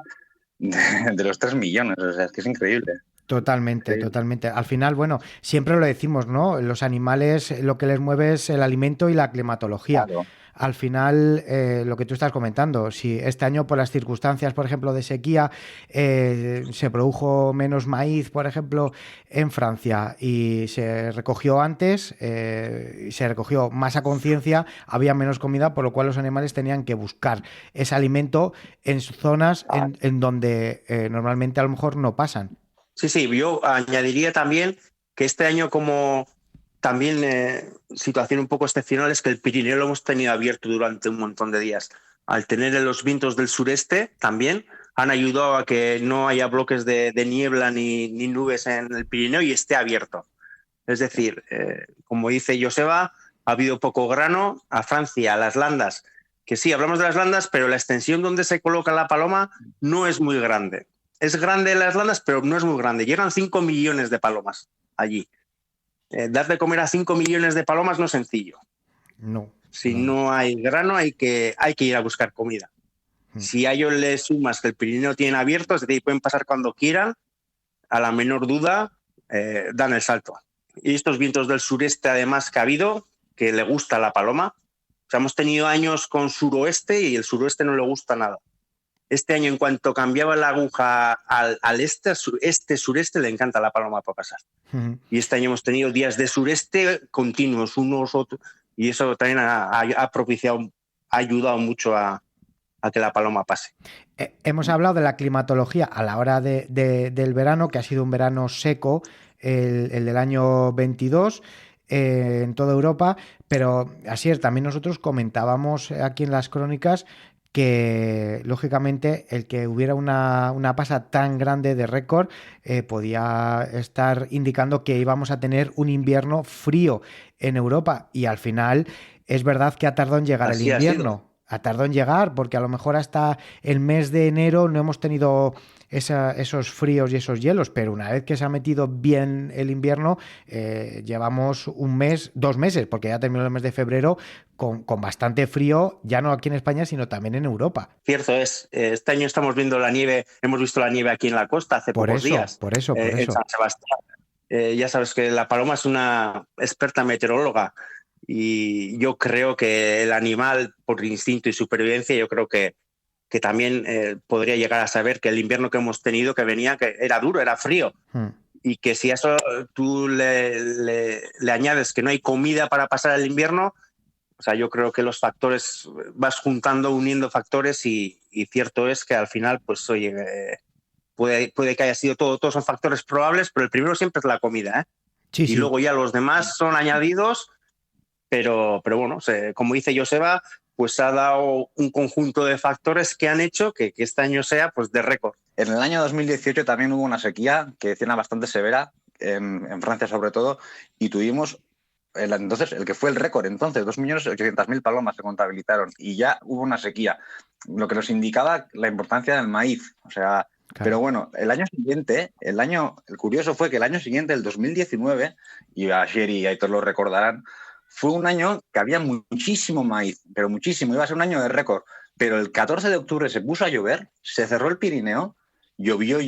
de los 3 millones. O sea, es que es increíble. Totalmente, totalmente. Al final, bueno, siempre lo decimos, ¿no? Los animales lo que les mueve es el alimento y la climatología. Claro. Al final, lo que tú estás comentando, si este año por las circunstancias, por ejemplo, de sequía, se produjo menos maíz, por ejemplo, en Francia y se recogió antes, y se recogió más a conciencia, había menos comida, por lo cual los animales tenían que buscar ese alimento en zonas en donde normalmente a lo mejor no pasan. Sí, yo añadiría también que este año como también situación un poco excepcional es que el Pirineo lo hemos tenido abierto durante un montón de días. Al tener los vientos del sureste también han ayudado a que no haya bloques de niebla ni nubes en el Pirineo y esté abierto. Es decir, como dice Joseba, ha habido poco grano. A Francia, a las landas, que sí, hablamos de las landas, pero la extensión donde se coloca la paloma no es muy grande. Es grande las landas, pero no es muy grande. Llegan 5 millones de palomas allí. Dar de comer a 5 millones de palomas no es sencillo. No. Si no hay grano, hay que ir a buscar comida. Si a ellos les sumas que el Pirineo tienen abierto, es decir, pueden pasar cuando quieran, a la menor duda, dan el salto. Y estos vientos del sureste, además, que ha habido, que le gusta a la paloma. O sea, hemos tenido años con suroeste y el suroeste no le gusta nada. Este año, en cuanto cambiaba la aguja al sureste, le encanta a la paloma para pasar. Y este año hemos tenido días de sureste continuos, unos otros, y eso también ha propiciado, ha ayudado mucho a que la paloma pase. Hemos hablado de la climatología a la hora del verano, que ha sido un verano seco, el del año 22, en toda Europa, pero así es, también nosotros comentábamos aquí en las crónicas que lógicamente el que hubiera una pasa tan grande de récord podía estar indicando que íbamos a tener un invierno frío en Europa, y al final es verdad que ha tardado en llegar el invierno. Ha tardado en llegar porque a lo mejor hasta el mes de enero no hemos tenido esos fríos y esos hielos, pero una vez que se ha metido bien el invierno, llevamos un mes, 2 meses, porque ya terminó el mes de febrero con bastante frío, ya no aquí en España, sino también en Europa. Cierto es, este año estamos viendo la nieve, hemos visto la nieve aquí en la costa hace pocos días. Por eso. En San Sebastián. Ya sabes que la paloma es una experta meteoróloga. Y yo creo que el animal, por instinto y supervivencia, yo creo que también podría llegar a saber que el invierno que hemos tenido, que venía, que era duro, era frío. Y que si a eso tú le añades que no hay comida para pasar el invierno, o sea, yo creo que los factores, vas juntando, uniendo factores y cierto es que al final, pues oye, puede que haya sido todos son factores probables, pero el primero siempre es la comida, ¿eh? Sí. Luego ya los demás son añadidos. Pero bueno, como dice Joseba, pues ha dado un conjunto de factores que han hecho que este año sea pues de récord. En el año 2018 también hubo una sequía que decían bastante severa, en Francia sobre todo, y tuvimos entonces el que fue el récord, entonces 2.800.000 palomas se contabilizaron y ya hubo una sequía, lo que nos indicaba la importancia del maíz. O sea, claro. Pero bueno, el año siguiente, el curioso fue que el año siguiente, el 2019, y Asier y Aitor lo recordarán, fue un año que había muchísimo maíz, pero muchísimo, iba a ser un año de récord. Pero el 14 de octubre se puso a llover, se cerró el Pirineo, llovió,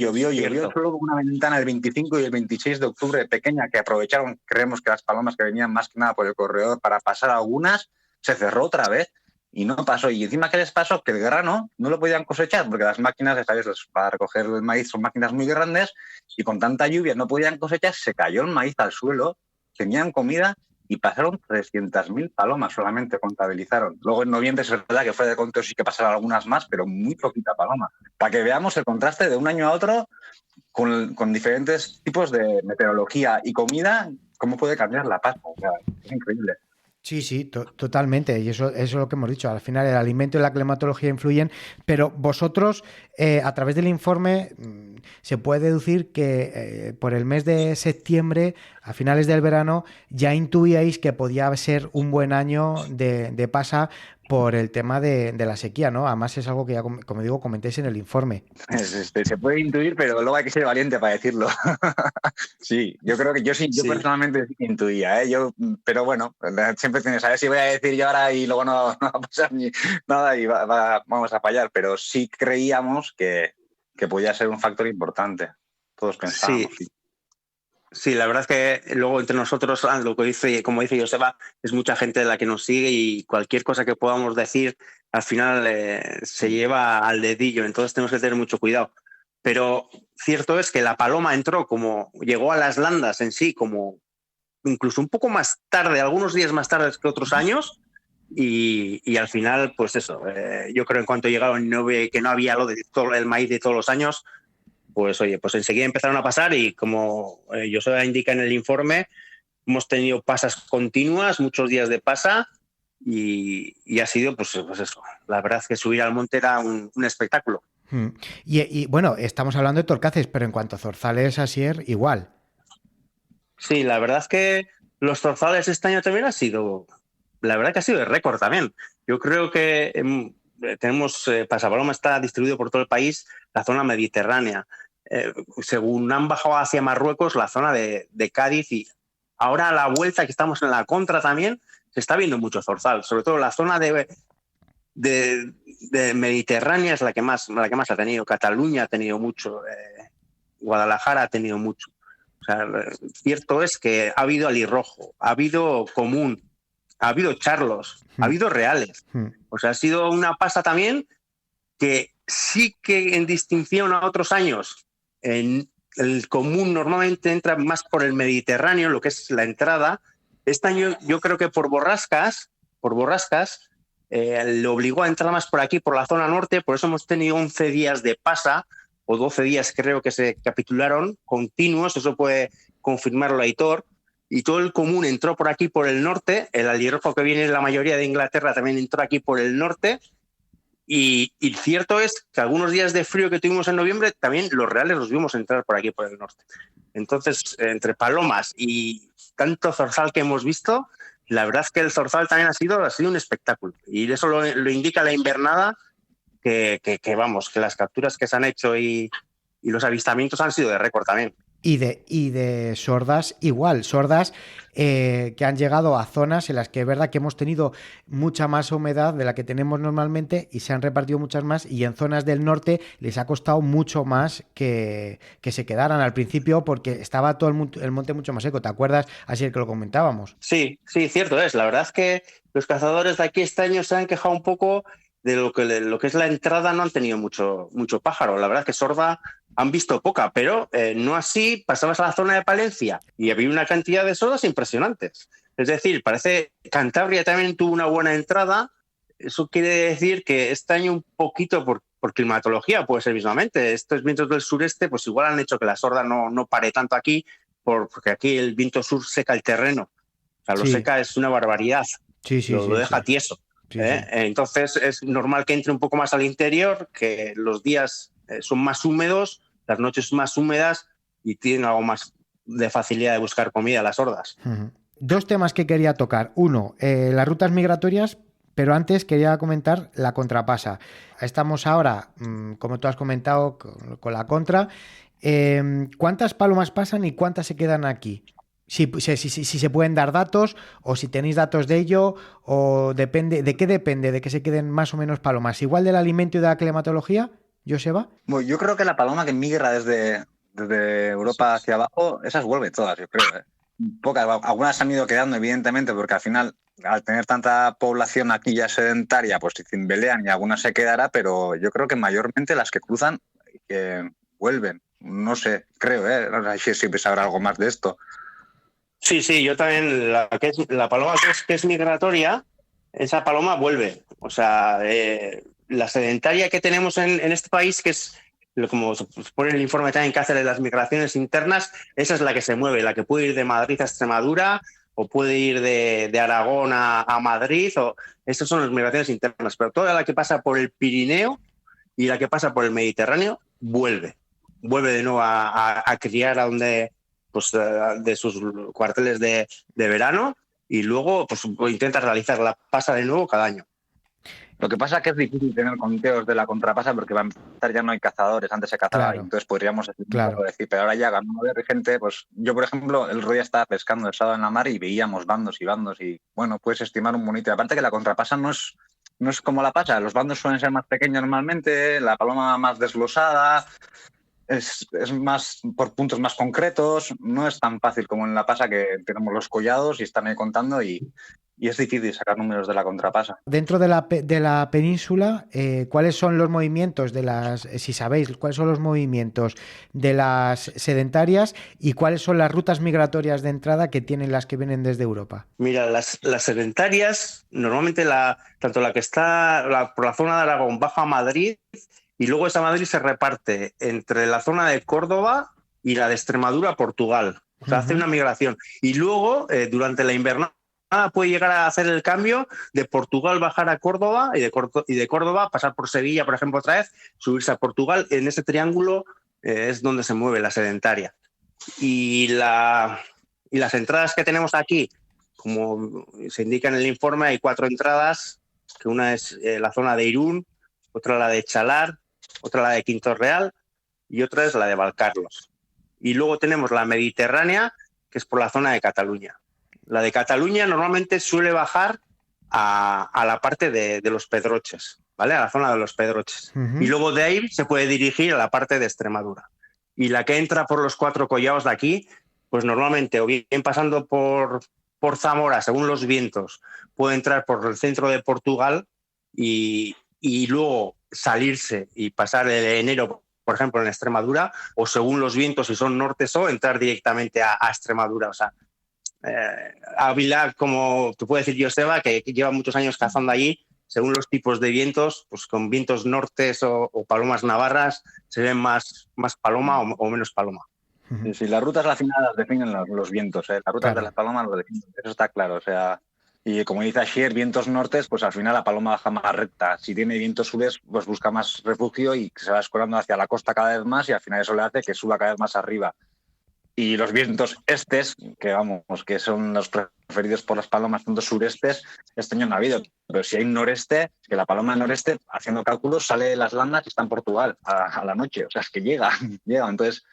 solo con una ventana el 25 y el 26 de octubre pequeña que aprovecharon, creemos que las palomas que venían más que nada por el corredor para pasar algunas, se cerró otra vez y no pasó. Y encima, ¿qué les pasó? Que el grano no lo podían cosechar porque las máquinas, ¿sabes? Para recoger el maíz son máquinas muy grandes y con tanta lluvia no podían cosechar, se cayó el maíz al suelo, tenían comida y pasaron 300.000 palomas solamente, contabilizaron. Luego en noviembre es verdad que fue de conto, sí que pasaron algunas más, pero muy poquita paloma. Para que veamos el contraste de un año a otro con diferentes tipos de meteorología y comida, cómo puede cambiar la pasta. O sea, es increíble. Sí, totalmente. Y eso es lo que hemos dicho. Al final el alimento y la climatología influyen, pero vosotros, a través del informe, se puede deducir que por el mes de septiembre, a finales del verano, ya intuíais que podía ser un buen año de pasa por el tema de la sequía, ¿no? Además es algo que ya, como digo, comentéis en el informe. Se puede intuir, pero luego hay que ser valiente para decirlo. Sí, yo creo que yo personalmente sí que intuía, ¿eh? Pero bueno, siempre tienes a ver si voy a decir yo ahora y luego no va a pasar ni nada y vamos a fallar, pero sí creíamos que podía ser un factor importante. Todos pensábamos. Sí, la verdad es que luego entre nosotros, lo que dice, como dice Joseba, es mucha gente la que nos sigue y cualquier cosa que podamos decir al final se lleva al dedillo, entonces tenemos que tener mucho cuidado. Pero cierto es que la paloma llegó a las landas en sí como incluso un poco más tarde, algunos días más tarde que otros años, y al final, pues eso, yo creo en cuanto llegaron que no había el maíz de todos los años, pues oye, pues enseguida empezaron a pasar y como Joseba indica en el informe, hemos tenido pasas continuas, muchos días de pasa y ha sido pues eso. La verdad es que subir al monte era un espectáculo. Y bueno, estamos hablando de Torcaces, pero en cuanto a zorzales, Asier, igual. Sí, la verdad es que los zorzales este año también ha sido de récord también. Yo creo que tenemos, Pasapaloma está distribuido por todo el país, la zona mediterránea. Según han bajado hacia Marruecos, la zona de Cádiz, y ahora a la vuelta que estamos en la contra también, se está viendo mucho zorzal. Sobre todo la zona de Mediterránea es la que más ha tenido. Cataluña ha tenido mucho, Guadalajara ha tenido mucho. O sea, cierto es que ha habido alirrojo, ha habido común, ha habido charlos, ha habido reales. O sea, ha sido una pasa también que sí que en distinción a otros años, en el común normalmente entra más por el Mediterráneo, lo que es la entrada. Este año yo creo que por borrascas, le obligó a entrar más por aquí, por la zona norte, por eso hemos tenido 11 días de pasa, o 12 días creo que se capitularon, continuos, eso puede confirmarlo Aitor, y todo el común entró por aquí por el norte, el alirrojo que viene de la mayoría de Inglaterra también entró aquí por el norte, y cierto es que algunos días de frío que tuvimos en noviembre, también los reales los vimos entrar por aquí por el norte. Entonces, entre palomas y tanto zorzal que hemos visto, la verdad es que el zorzal también ha sido un espectáculo, y eso lo indica la invernada, que las capturas que se han hecho y los avistamientos han sido de récord también. Y de sordas igual, sordas que han llegado a zonas en las que es verdad que hemos tenido mucha más humedad de la que tenemos normalmente y se han repartido muchas más, y en zonas del norte les ha costado mucho más que se quedaran al principio porque estaba todo el monte mucho más seco. ¿Te acuerdas? Así que lo comentábamos. Sí, cierto es. La verdad es que los cazadores de aquí este año se han quejado un poco de lo que es la entrada, no han tenido mucho pájaro. La verdad es que sorda han visto poca, pero no así. Pasabas a la zona de Palencia y había una cantidad de sordas impresionantes. Es decir, parece Cantabria también tuvo una buena entrada. Eso quiere decir que este año un poquito por climatología puede ser mismamente. Estos vientos del sureste pues igual han hecho que la sorda no pare tanto aquí, porque aquí el viento sur seca el terreno. O sea, lo seca es una barbaridad. Lo deja tieso. Entonces es normal que entre un poco más al interior, que los días son más húmedos, las noches más húmedas y tienen algo más de facilidad de buscar comida las sordas. Dos temas que quería tocar. Uno, las rutas migratorias, pero antes quería comentar la contrapasa. Estamos ahora, como tú has comentado, con la contra. ¿Cuántas palomas pasan y cuántas se quedan aquí? Si se pueden dar datos, o si tenéis datos de ello, o depende. ¿De qué depende? ¿De que se queden más o menos palomas? ¿Igual del alimento y de la climatología, Joseba? Bueno, yo creo que la paloma que migra desde Europa hacia abajo, esas vuelven todas, yo creo. Pocas, algunas han ido quedando, evidentemente, porque al final, al tener tanta población aquí ya sedentaria, pues se cimbelean y algunas se quedará, pero yo creo que mayormente las que cruzan vuelven. No sé, creo, no sé si siempre sabrá algo más de esto. Sí, yo también, la paloma que es migratoria, esa paloma vuelve. O sea, la sedentaria que tenemos en este país, que es, como se pone en el informe también que hace de las migraciones internas, esa es la que se mueve, la que puede ir de Madrid a Extremadura, o puede ir de Aragón a Madrid, o esas son las migraciones internas. Pero toda la que pasa por el Pirineo y la que pasa por el Mediterráneo, vuelve de nuevo a criar a donde... pues de sus cuarteles de verano, y luego pues intenta realizar la pasa de nuevo cada año. Lo que pasa es que es difícil tener conteos de la contrapasa porque va a empezar ya no hay cazadores, antes se cazaba, Claro. entonces podríamos Claro. decir, pero ahora ya ganó de gente, pues yo por ejemplo el otro día estaba pescando el sábado en la mar y veíamos bandos y bueno, puedes estimar un bonito. Aparte que la contrapasa no es como la pasa, los bandos suelen ser más pequeños normalmente, la paloma más desglosada, es más por puntos más concretos, no es tan fácil como en la pasa que tenemos los collados y están ahí contando y es difícil sacar números de la contrapasa. Dentro de la península, ¿cuáles son los movimientos de las, si sabéis, cuáles son los movimientos de las sedentarias y cuáles son las rutas migratorias de entrada que tienen las que vienen desde Europa? Mira, las sedentarias, normalmente tanto la que está por la zona de Aragón baja a Madrid y luego esa Madrid se reparte entre la zona de Córdoba y la de Extremadura, Portugal. O sea, hace una migración. Y luego, durante la invernada, puede llegar a hacer el cambio de Portugal bajar a Córdoba y de Córdoba pasar por Sevilla, por ejemplo, otra vez, subirse a Portugal. En ese triángulo es donde se mueve la sedentaria. Y las entradas que tenemos aquí, como se indica en el informe, hay 4 entradas, que una es la zona de Irún, otra la de Chalar, otra la de Quinto Real y otra es la de Valcarlos. Y luego tenemos la mediterránea, que es por la zona de Cataluña. La de Cataluña normalmente suele bajar a la parte de los Pedroches, ¿vale? A la zona de los Pedroches. Y luego de ahí se puede dirigir a la parte de Extremadura. Y la que entra por los 4 collados de aquí, pues normalmente o bien pasando por Zamora, según los vientos, puede entrar por el centro de Portugal y luego salirse y pasar el enero, por ejemplo, en Extremadura, o según los vientos, si son nortes o entrar directamente a Extremadura. O sea, Ávila, como te puede decir Joseba, que lleva muchos años cazando allí, según los tipos de vientos, pues con vientos nortes o palomas navarras, se ven más paloma o menos paloma. Sí, las rutas al final las definen los vientos, ¿eh? Las rutas de las palomas lo definen, eso está claro. O sea, y como dice Asier, vientos nortes, pues al final la paloma baja más recta. Si tiene vientos sures, pues busca más refugio y se va escorando hacia la costa cada vez más y al final eso le hace que suba cada vez más arriba. Y los vientos estes, que son los preferidos por las palomas, tanto surestes, este año no ha habido. Pero si hay un noreste, que la paloma noreste, haciendo cálculos, sale de las landas y está en Portugal a la noche. O sea, es que llega. Entonces,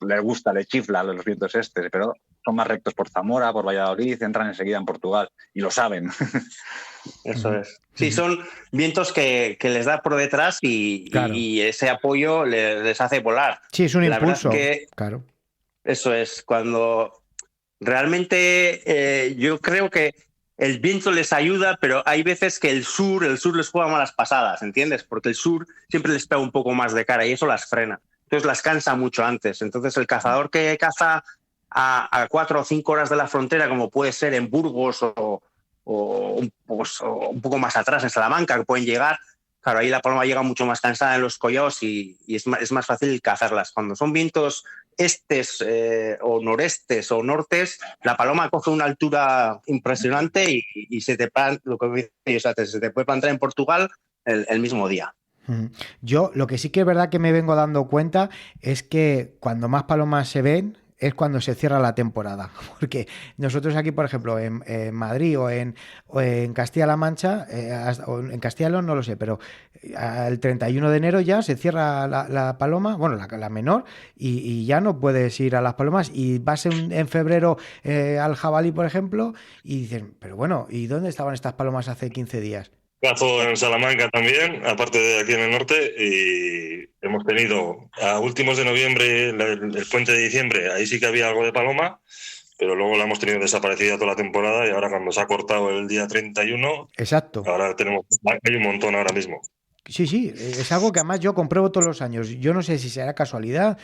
le gusta, le chifla los vientos estes, pero son más rectos por Zamora, por Valladolid, entran enseguida en Portugal. Y lo saben. Eso es. Sí, son vientos que les da por detrás y ese apoyo les hace volar. Sí, es un La impulso. verdad es que claro. Eso es, cuando realmente yo creo que el viento les ayuda, pero hay veces que el sur les juega malas pasadas, ¿entiendes? Porque el sur siempre les pega un poco más de cara y eso las frena. Entonces las cansa mucho antes. Entonces el cazador que caza a 4 o 5 horas de la frontera, como puede ser en Burgos o un poco más atrás, en Salamanca, que pueden llegar, claro, ahí la paloma llega mucho más cansada en los collados y es más fácil cazarlas. Cuando son vientos estes o norestes o nortes, la paloma coge una altura impresionante y se te puede plantar en Portugal el mismo día. Yo lo que sí que es verdad que me vengo dando cuenta es que cuando más palomas se ven es cuando se cierra la temporada, porque nosotros aquí, por ejemplo, en Madrid o en Castilla-La Mancha, o en Castilla y León no lo sé, pero el 31 de enero ya se cierra la paloma, bueno, la menor, y ya no puedes ir a las palomas, y vas en febrero al jabalí, por ejemplo, y dices, pero bueno, ¿y dónde estaban estas palomas hace 15 días? Cazo en Salamanca también, aparte de aquí en el norte, y hemos tenido a últimos de noviembre, el puente de diciembre, ahí sí que había algo de paloma, pero luego la hemos tenido desaparecida toda la temporada y ahora cuando se ha cortado el día 31, exacto, ahora hay un montón ahora mismo. Sí, es algo que además yo compruebo todos los años. Yo no sé si será casualidad,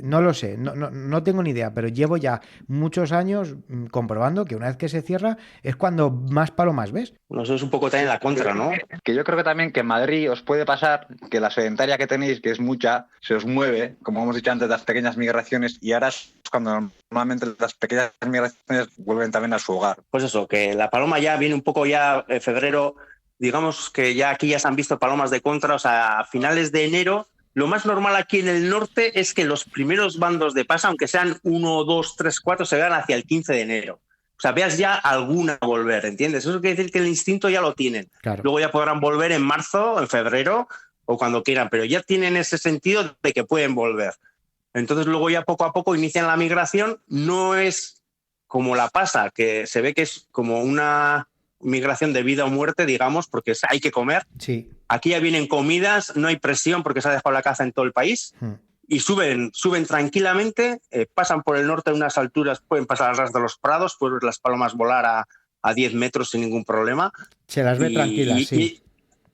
no lo sé, no tengo ni idea, pero llevo ya muchos años comprobando que una vez que se cierra es cuando más palomas ves. No, eso es un poco también la contra, ¿no? Que yo creo que también que en Madrid os puede pasar que la sedentaria que tenéis, que es mucha, se os mueve, como hemos dicho antes, las pequeñas migraciones, y ahora es cuando normalmente las pequeñas migraciones vuelven también a su hogar. Pues eso, que la paloma ya viene un poco ya en febrero. Digamos que ya aquí ya se han visto palomas de contra, o sea, a finales de enero. Lo más normal aquí en el norte es que los primeros bandos de pasa, aunque sean 1, 2, 3, 4, se vean hacia el 15 de enero. o sea, veas ya alguna volver, ¿entiendes? Eso quiere decir que el instinto ya lo tienen. Claro. Luego ya podrán volver en marzo, en febrero o cuando quieran, pero ya tienen ese sentido de que pueden volver. Entonces luego ya poco a poco inician la migración. No es como la pasa, que se ve que es como una migración de vida o muerte, digamos, porque hay que comer. Sí. Aquí ya vienen comidas, no hay presión porque se ha dejado la caza en todo el país. Y suben tranquilamente, pasan por el norte a unas alturas, pueden pasar al ras de los prados, pueden ver las palomas volar a 10 metros sin ningún problema. Se las ve tranquilas, sí.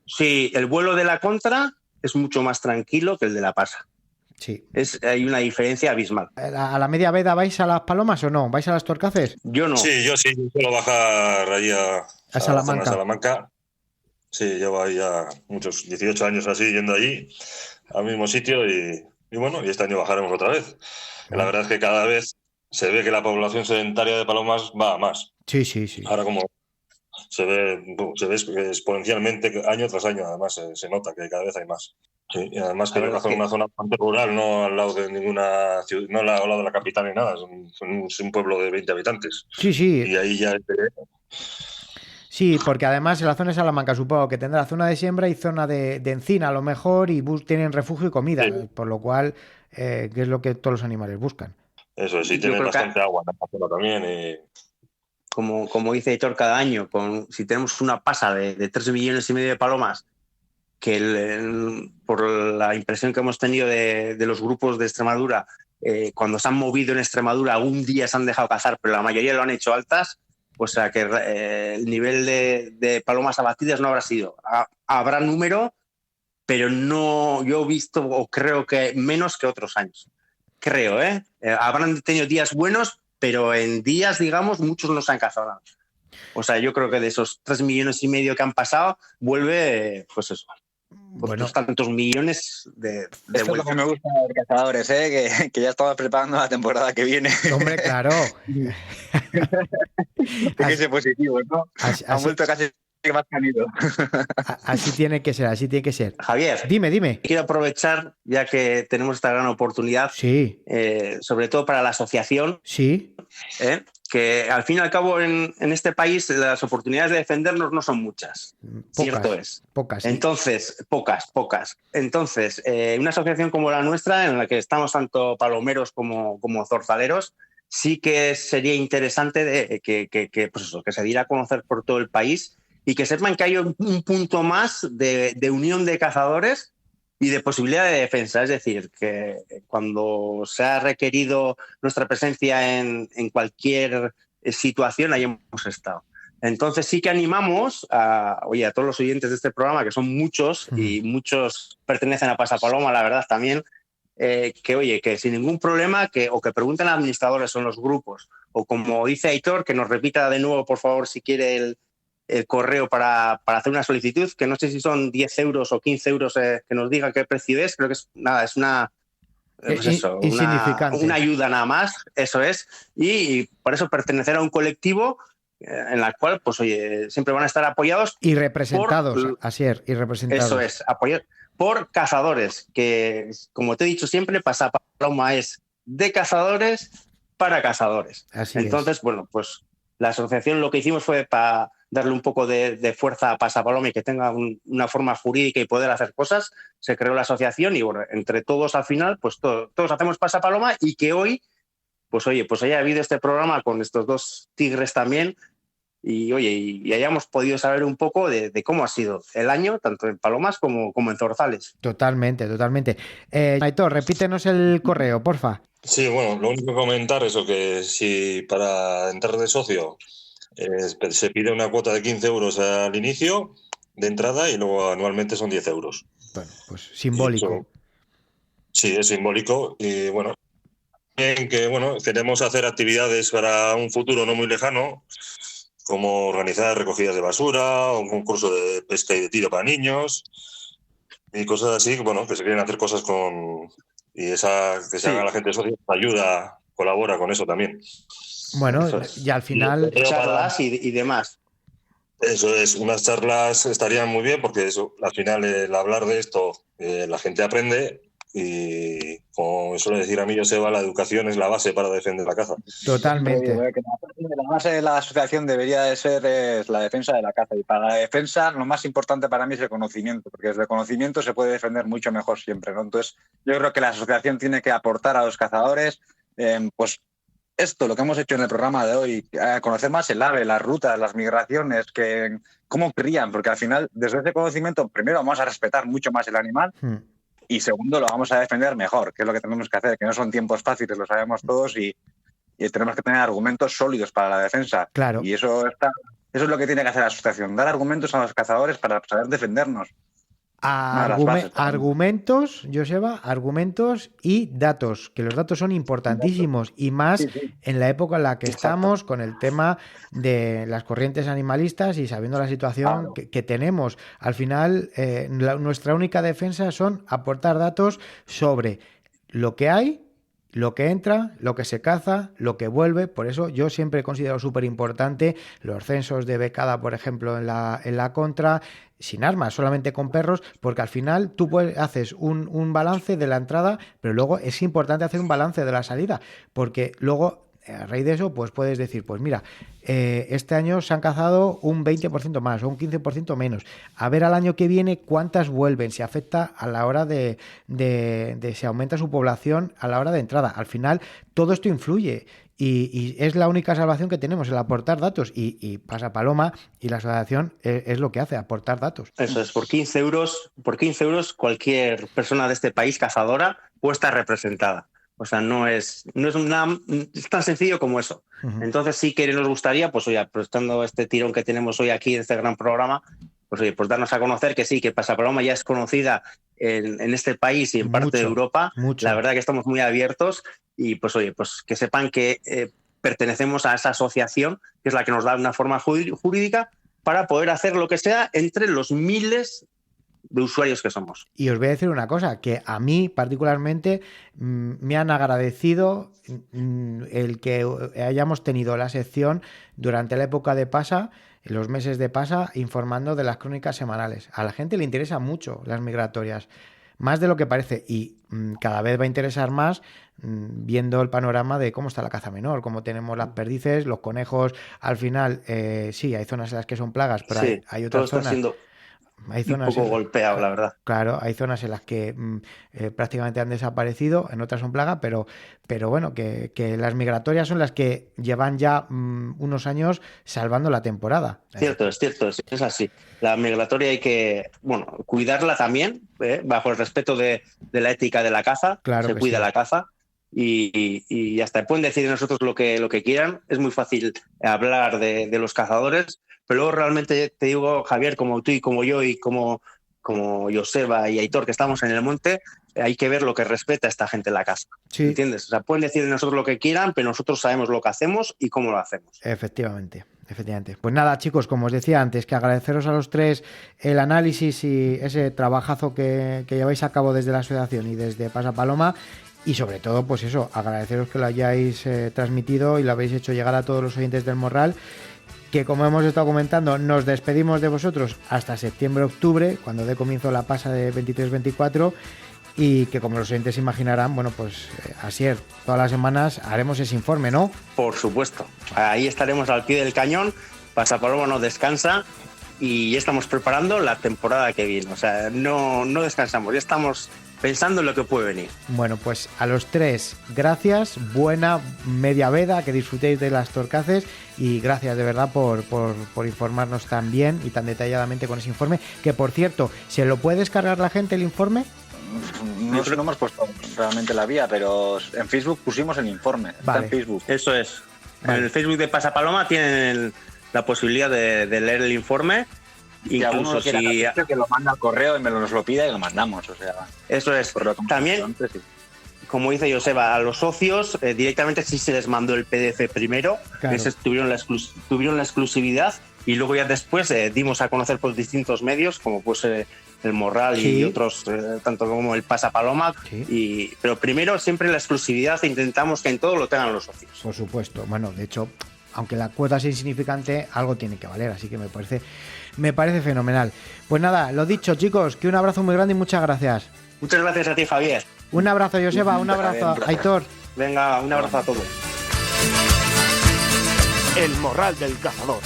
Sí, el vuelo de la contra es mucho más tranquilo que el de la pasa. Sí. Hay una diferencia abismal. ¿A la media veda vais a las palomas o no? ¿Vais a las Torcaces? Yo no. Sí, yo suelo bajar ahí a Salamanca. Salamanca. Sí, llevo ahí ya muchos 18 años así yendo allí, al mismo sitio y bueno, y este año bajaremos otra vez. La verdad es que cada vez se ve que la población sedentaria de palomas va a más. Sí, sí, sí. Ahora como se ve exponencialmente año tras año, además se nota que cada vez hay más. Sí, y además que yo cazo en una zona bastante rural, no al lado de ninguna ciudad, no al lado de la capital ni nada, es un pueblo de 20 habitantes. Sí, sí. Y ahí ya... Sí, porque además en la zona de Salamanca supongo que tendrá zona de siembra y zona de encina a lo mejor y tienen refugio y comida, sí. Por lo cual, que es lo que todos los animales buscan. Eso es, sí, tienen bastante agua en la zona también. Y... Como dice Aitor, cada año, si tenemos una pasa de 3,5 millones de palomas, que por la impresión que hemos tenido de los grupos de Extremadura, cuando se han movido en Extremadura, un día se han dejado cazar, pero la mayoría lo han hecho altas. O sea que el nivel de palomas abatidas no habrá sido. Habrá número, pero no, yo he visto o creo que menos que otros años. Creo, ¿eh? Habrán tenido días buenos, pero en días, digamos, muchos no se han cazado. O sea, yo creo que de esos 3,5 millones que han pasado, vuelve, pues eso. Bueno, tantos millones de Esto es lo que me gusta de los cazadores, ¿eh? Que ya estaba preparando la temporada que viene. Hombre, claro. Hay que ser positivo, ¿no? Han vuelto casi más canido. Así tiene que ser, así tiene que ser. Javier, dime. Quiero aprovechar, ya que tenemos esta gran oportunidad, sí. Sobre todo para la asociación. Sí. Que al fin y al cabo en este país las oportunidades de defendernos no son muchas. Cierto es. Pocas. Entonces, pocas. Entonces, una asociación como la nuestra, en la que estamos tanto palomeros como zorzaleros, sí que sería interesante que se diera a conocer por todo el país y que sepan que hay un punto más de unión de cazadores y de posibilidad de defensa. Es decir, que cuando se ha requerido nuestra presencia en cualquier situación, ahí hemos estado. Entonces sí que animamos a todos los oyentes de este programa, que son muchos y muchos pertenecen a Pasapaloma, la verdad también, que sin ningún problema, o que pregunten a administradores o en los grupos, o como dice Aitor, que nos repita de nuevo, por favor, si quiere el correo para hacer una solicitud, que no sé si son 10 euros o 15 euros, que nos diga qué precio es, creo que es una... Pues eso, una ayuda nada más, eso es, y por eso pertenecer a un colectivo en la cual, pues oye, siempre van a estar apoyados y representados, y representados. Eso es, apoyados por cazadores, que como te he dicho siempre, Pasapaloma es de cazadores para cazadores. Entonces, bueno, pues la asociación lo que hicimos fue para darle un poco de fuerza a Pasapaloma y que tenga una forma jurídica y poder hacer cosas. Se creó la asociación y bueno, entre todos al final, pues todos hacemos Pasapaloma y que hoy, pues haya habido este programa con estos dos tigres también y hayamos podido saber un poco de cómo ha sido el año, tanto en palomas como en zorzales. Totalmente. Aitor, repítenos el correo, porfa. Sí, bueno, lo único que comentar es que si para entrar de socio se pide una cuota de 15 euros al inicio de entrada y luego anualmente son 10 euros. Bueno, pues simbólico. Sí, es simbólico y bueno, queremos hacer actividades para un futuro no muy lejano, como organizar recogidas de basura, un concurso de pesca y de tiro para niños y cosas así, que se quieren hacer cosas con... Y que se haga la gente socia ayuda, colabora con eso también. Bueno, y al final... Charlas y demás. Eso es, unas charlas estarían muy bien porque al final el hablar de esto la gente aprende Y como me suele decir a mí Joseba, la educación es la base para defender la caza. Totalmente. La base de la asociación debería de ser la defensa de la caza. Y para la defensa lo más importante para mí es el conocimiento, porque desde el conocimiento se puede defender mucho mejor siempre, ¿no? Entonces yo creo que la asociación tiene que aportar a los cazadores pues esto, lo que hemos hecho en el programa de hoy, conocer más el ave, las rutas, las migraciones, cómo crían, porque al final desde ese conocimiento primero vamos a respetar mucho más el animal. Y segundo, lo vamos a defender mejor, que es lo que tenemos que hacer, que no son tiempos fáciles, lo sabemos todos, y tenemos que tener argumentos sólidos para la defensa. Claro. Y eso es lo que tiene que hacer la asociación, dar argumentos a los cazadores para saber defendernos. Argumentos, Joseba, argumentos y datos, que los datos son importantísimos y más en la época en la que estamos con el tema de las corrientes animalistas y sabiendo la situación que tenemos. Al final, nuestra única defensa son aportar datos sobre lo que hay, lo que entra, lo que se caza, lo que vuelve. Por eso yo siempre he considerado súper importante los censos de becada, por ejemplo, en la contra, sin armas, solamente con perros, porque al final tú haces un balance de la entrada, pero luego es importante hacer un balance de la salida, porque luego a raíz de eso pues puedes decir, pues mira, este año se han cazado un 20% más o un 15% menos, a ver al año que viene cuántas vuelven, si afecta a la hora de si aumenta su población a la hora de entrada. Al final todo esto influye y es la única salvación que tenemos, el aportar datos, y Pasapaloma y la asociación es lo que hace, aportar datos. Eso es, por 15 euros cualquier persona de este país cazadora puede estar representada. O sea, no es tan sencillo como eso. Entonces sí que nos gustaría, pues oye, aprovechando este tirón que tenemos hoy aquí en este gran programa, pues oye, pues darnos a conocer que sí, que Pasapaloma ya es conocida en este país y en parte de Europa. La verdad que estamos muy abiertos y pues oye, pues que sepan que pertenecemos a esa asociación, que es la que nos da una forma jurídica para poder hacer lo que sea entre los miles de usuarios que somos. Y os voy a decir una cosa, que a mí particularmente me han agradecido el que hayamos tenido la sección durante la época de Pasa, en los meses de Pasa, informando de las crónicas semanales. A la gente le interesa mucho las migratorias, más de lo que parece, y cada vez va a interesar más viendo el panorama de cómo está la caza menor, cómo tenemos las perdices, los conejos. Al final, sí, hay zonas en las que son plagas, pero sí, hay otras zonas... Hay zonas un poco golpeado, la verdad. Claro, hay zonas en las que prácticamente han desaparecido, en otras son plaga, pero bueno, que las migratorias son las que llevan ya unos años salvando la temporada. Cierto, es así. La migratoria hay que, cuidarla también, bajo el respeto de la ética de la caza. Claro, se cuida la caza y hasta pueden decir nosotros lo que quieran. Es muy fácil hablar de los cazadores. Pero luego realmente te digo, Javier, como tú y como yo y como Joseba y Aitor, que estamos en el monte, hay que ver lo que respeta esta gente en la casa. Sí. ¿Entiendes? O sea, pueden decir de nosotros lo que quieran, pero nosotros sabemos lo que hacemos y cómo lo hacemos. Efectivamente. Pues nada, chicos, como os decía antes, que agradeceros a los tres el análisis y ese trabajazo que lleváis a cabo desde la asociación y desde Pasapaloma. Y sobre todo, pues eso, agradeceros que lo hayáis transmitido y lo habéis hecho llegar a todos los oyentes del Morral, que como hemos estado comentando, nos despedimos de vosotros hasta septiembre-octubre, cuando dé comienzo la pasa de 23-24, y que como los oyentes imaginarán, pues Asier, todas las semanas haremos ese informe, ¿no? Por supuesto, ahí estaremos al pie del cañón, Pasapaloma no descansa y ya estamos preparando la temporada que viene, o sea, no descansamos, ya estamos pensando en lo que puede venir. Bueno, pues a los tres, gracias, buena media veda, que disfrutéis de las torcaces y gracias de verdad por informarnos tan bien y tan detalladamente con ese informe, que por cierto, ¿se lo puede descargar la gente el informe? No hemos puesto realmente la vía, pero en Facebook pusimos el informe, está en Facebook. Eso es, en el Facebook de Pasapaloma tienen la posibilidad de leer el informe. Incluso si que lo manda al correo y nos lo pida y lo mandamos, o sea. Eso es. También, como dice Joseba, a los socios directamente sí se les mandó el PDF primero, claro. Tuvieron la exclusividad y luego ya después dimos a conocer por distintos medios, como pues el Morral y otros, tanto como el Pasapaloma. Sí. Pero primero siempre la exclusividad, intentamos que en todo lo tengan los socios. Por supuesto. Bueno, de hecho, aunque la cuota sea insignificante, algo tiene que valer, así que me parece fenomenal. Pues nada, lo dicho, chicos, que un abrazo muy grande y muchas gracias. Muchas gracias a ti, Javier. Un abrazo, Joseba, un abrazo, Aitor. Venga, un abrazo a todos. El Morral del Cazador.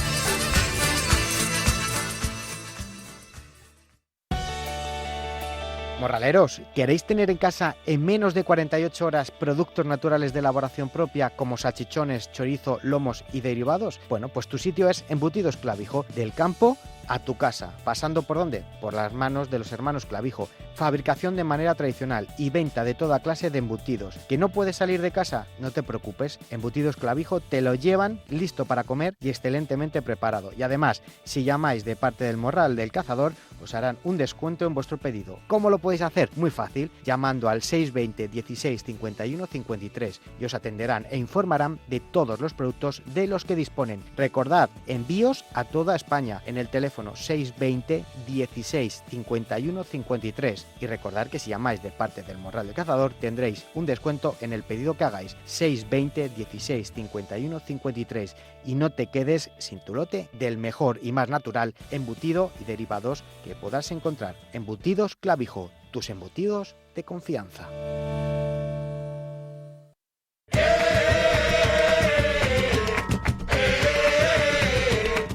Morraleros, ¿queréis tener en casa en menos de 48 horas productos naturales de elaboración propia como salchichones, chorizo, lomos y derivados? Bueno, pues tu sitio es Embutidos Clavijo, del campo a tu casa. ¿Pasando por dónde? Por las manos de los hermanos Clavijo. Fabricación de manera tradicional y venta de toda clase de embutidos. ¿Que no puedes salir de casa? No te preocupes, Embutidos Clavijo te lo llevan listo para comer y excelentemente preparado. Y además, si llamáis de parte del Morral del Cazador, os harán un descuento en vuestro pedido. ¿Cómo lo podéis hacer? Muy fácil, llamando al 620 16 51 53 y os atenderán e informarán de todos los productos de los que disponen. Recordad, envíos a toda España en el teléfono 620 16 51 53 y recordad que si llamáis de parte del Morral del Cazador tendréis un descuento en el pedido que hagáis. 620 16 51 53 y no te quedes sin tu lote del mejor y más natural embutido y derivados que podrás encontrar. Embutidos Clavijo, tus embutidos de confianza.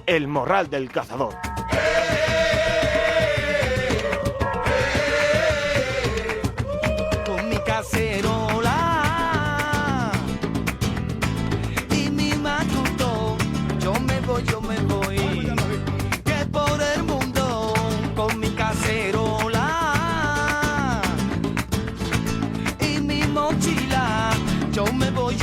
El Morral del Cazador. Con mi cacerola y mi matutón, yo me voy, que por el mundo con mi cacerola y mi mochila, yo me voy,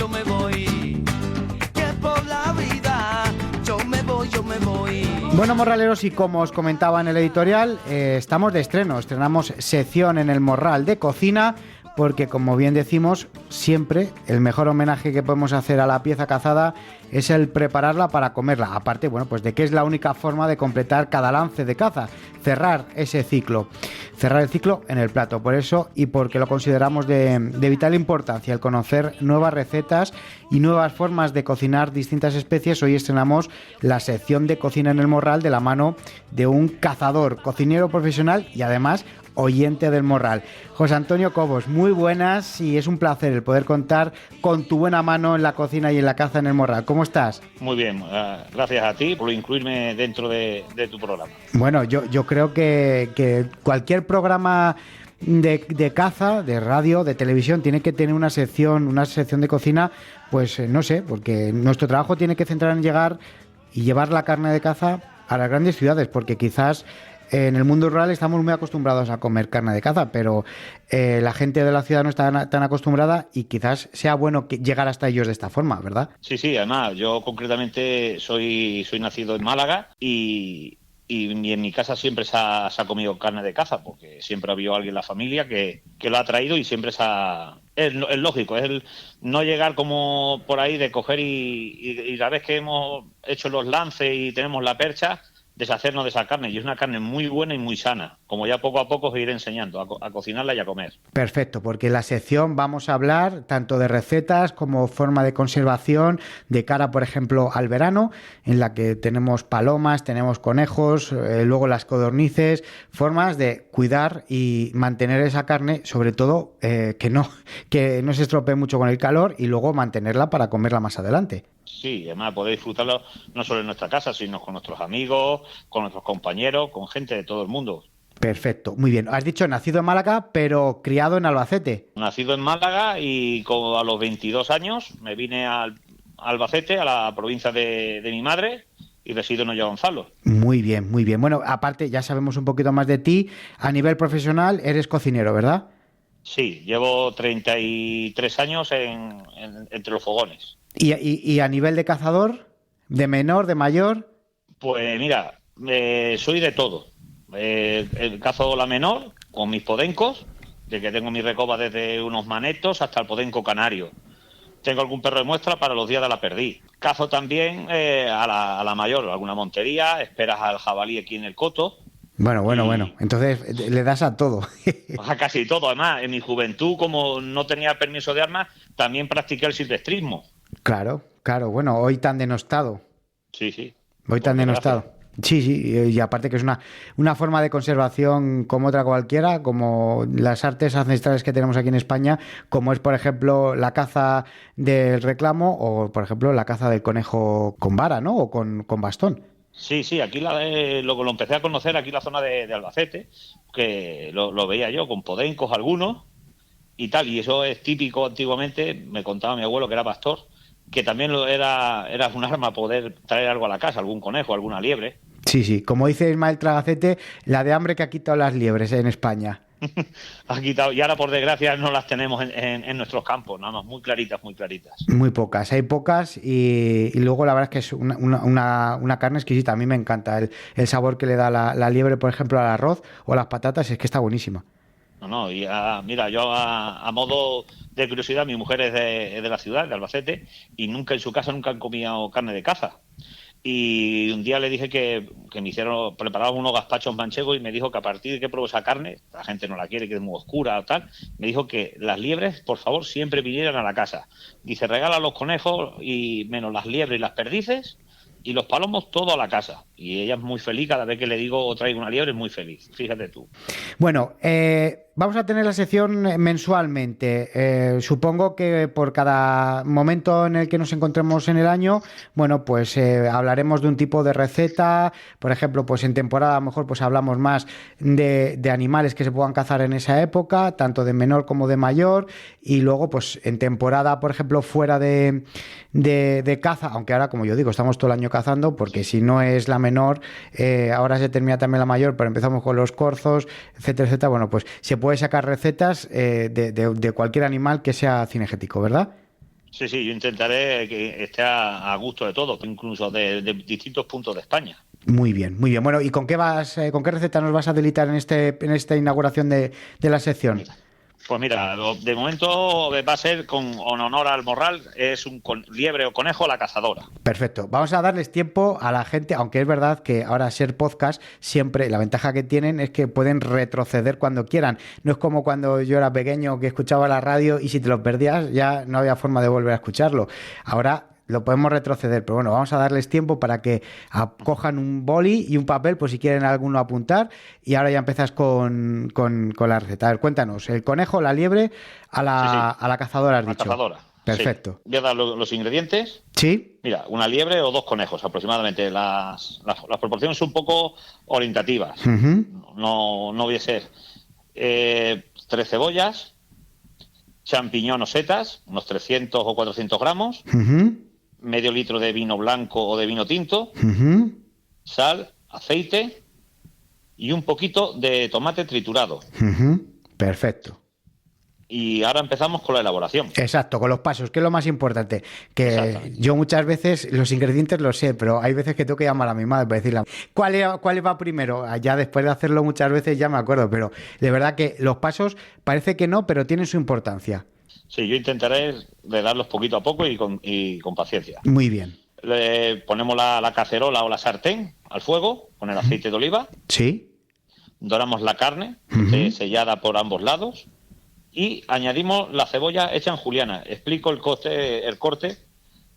que por la vida yo me voy. Bueno, morraleros, y como os comentaba en el editorial, estamos de estreno. Estrenamos sección en el Morral de cocina, porque como bien decimos, siempre el mejor homenaje que podemos hacer a la pieza cazada es el prepararla para comerla. Aparte, bueno, pues de que es la única forma de completar cada lance de caza, cerrar ese ciclo, cerrar el ciclo en el plato. Por eso, y porque lo consideramos de vital importancia el conocer nuevas recetas y nuevas formas de cocinar distintas especies, hoy estrenamos la sección de cocina en el Morral de la mano de un cazador, cocinero profesional y además oyente del Morral. José Antonio Cobos, muy buenas, y es un placer el poder contar con tu buena mano en la cocina y en la caza en el Morral. ¿Cómo estás? Muy bien, gracias a ti por incluirme dentro de tu programa. Bueno, yo creo que cualquier programa de caza, de radio, de televisión, tiene que tener una sección de cocina, pues no sé, porque nuestro trabajo tiene que centrar en llegar y llevar la carne de caza a las grandes ciudades, porque quizás en el mundo rural estamos muy acostumbrados a comer carne de caza, pero la gente de la ciudad no está tan acostumbrada y quizás sea bueno llegar hasta ellos de esta forma, ¿verdad? Sí, además, yo concretamente soy nacido en Málaga y en mi casa siempre se ha comido carne de caza, porque siempre ha habido alguien en la familia que lo ha traído y siempre es lógico, es el no llegar como por ahí de coger y la vez que hemos hecho los lances y tenemos la percha, deshacernos de esa carne, y es una carne muy buena y muy sana, como ya poco a poco os iré enseñando a cocinarla y a comer. Perfecto, porque en la sección vamos a hablar tanto de recetas como forma de conservación de cara, por ejemplo, al verano, en la que tenemos palomas, tenemos conejos, luego las codornices, formas de cuidar y mantener esa carne, sobre todo que no se estropee mucho con el calor, y luego mantenerla para comerla más adelante. Sí, además poder disfrutarlo no solo en nuestra casa, sino con nuestros amigos, con nuestros compañeros, con gente de todo el mundo. Perfecto, muy bien. Has dicho nacido en Málaga, pero criado en Albacete. Nacido en Málaga y a los 22 años me vine a Albacete, a la provincia de mi madre, y resido en Olla Gonzalo. Muy bien, muy bien. Bueno, aparte ya sabemos un poquito más de ti. A nivel profesional eres cocinero, ¿verdad? Sí, llevo 33 años entre los fogones. ¿Y a nivel de cazador? ¿De menor, de mayor? Pues mira, soy de todo. Cazo la menor con mis podencos, de que tengo mi recoba desde unos manetos hasta el podenco canario. Tengo algún perro de muestra para los días de la perdiz. Cazo también a la mayor, alguna montería, esperas al jabalí aquí en el coto. Bueno. Entonces le das a todo. A casi todo. Además, en mi juventud, como no tenía permiso de armas, también practiqué el silvestrismo. Claro. Bueno, hoy tan denostado. Sí. Hoy tan denostado. Sí, sí, y aparte que es una forma de conservación como otra cualquiera, como las artes ancestrales que tenemos aquí en España, como es, por ejemplo, la caza del reclamo o, por ejemplo, la caza del conejo con vara, ¿no? O con bastón. Sí, sí, aquí lo empecé a conocer aquí en la zona de Albacete, que lo veía yo con podencos algunos y tal, y eso es típico antiguamente, me contaba mi abuelo que era pastor, que también era un arma poder traer algo a la casa, algún conejo, alguna liebre. Sí, sí, como dice Ismael Tragacete, la de hambre que ha quitado las liebres en España. Ha quitado, y ahora por desgracia no las tenemos en nuestros campos, nada más, muy claritas, muy claritas. Muy pocas, hay pocas y luego la verdad es que es una carne exquisita, a mí me encanta el sabor que le da la liebre, por ejemplo, al arroz o a las patatas, es que está buenísima. No, y mira, yo a modo de curiosidad, mi mujer es de la ciudad, de Albacete, y en su casa nunca han comido carne de caza. Y un día le dije que me preparaban unos gazpachos manchegos y me dijo que a partir de que probé esa carne, la gente no la quiere, que es muy oscura o tal, me dijo que las liebres, por favor, siempre vinieran a la casa. Dice, regala los conejos y menos las liebres y las perdices y los palomos todo a la casa. Y ella es muy feliz cada vez que le digo o traigo una liebre, es muy feliz, fíjate tú. Bueno, vamos a tener la sección mensualmente. Supongo que por cada momento en el que nos encontremos en el año, bueno, pues hablaremos de un tipo de receta. Por ejemplo, pues en temporada a lo mejor pues hablamos más de animales que se puedan cazar en esa época, tanto de menor como de mayor. Y luego, pues en temporada, por ejemplo, fuera de caza, aunque ahora, como yo digo, estamos todo el año cazando, porque si no es la menor, ahora se termina también la mayor, pero empezamos con los corzos, etcétera, etcétera. Bueno, pues se puede sacar recetas de cualquier animal que sea cinegético, ¿verdad? Sí, sí, yo intentaré que esté a gusto de todos, incluso de distintos puntos de España. Muy bien, muy bien. Bueno, ¿y con qué receta nos vas a deleitar en esta inauguración de la sección? Pues mira, de momento va a ser en honor al morral, es un liebre o conejo a la cazadora. Perfecto. Vamos a darles tiempo a la gente, aunque es verdad que ahora ser podcast siempre, la ventaja que tienen es que pueden retroceder cuando quieran. No es como cuando yo era pequeño que escuchaba la radio y si te lo perdías ya no había forma de volver a escucharlo. Ahora lo podemos retroceder, pero bueno, vamos a darles tiempo para que cojan un boli y un papel, pues si quieren alguno apuntar, y ahora ya empiezas con la receta. A ver, cuéntanos, el conejo, la liebre, a la cazadora has dicho. A la cazadora. Perfecto. Sí. Voy a dar los ingredientes. Sí. Mira, una liebre o 2 conejos aproximadamente. Las proporciones son un poco orientativas. Uh-huh. No voy a ser 3 cebollas, champiñón o setas, unos 300 o 400 gramos. Uh-huh. Medio litro de vino blanco o de vino tinto, uh-huh, sal, aceite y un poquito de tomate triturado. Uh-huh. Perfecto. Y ahora empezamos con la elaboración. Exacto, con los pasos, que es lo más importante. Que yo muchas veces los ingredientes los sé, pero hay veces que tengo que llamar a mi madre para decirle ¿cuál va primero? Ya después de hacerlo muchas veces ya me acuerdo, pero de verdad que los pasos parece que no, pero tienen su importancia. Sí, yo intentaré de darlos poquito a poco y con paciencia. Muy bien. Le ponemos la cacerola o la sartén al fuego con el aceite de oliva. Sí. Doramos la carne, Uh-huh. sellada por ambos lados. Y añadimos la cebolla hecha en juliana. Explico el corte,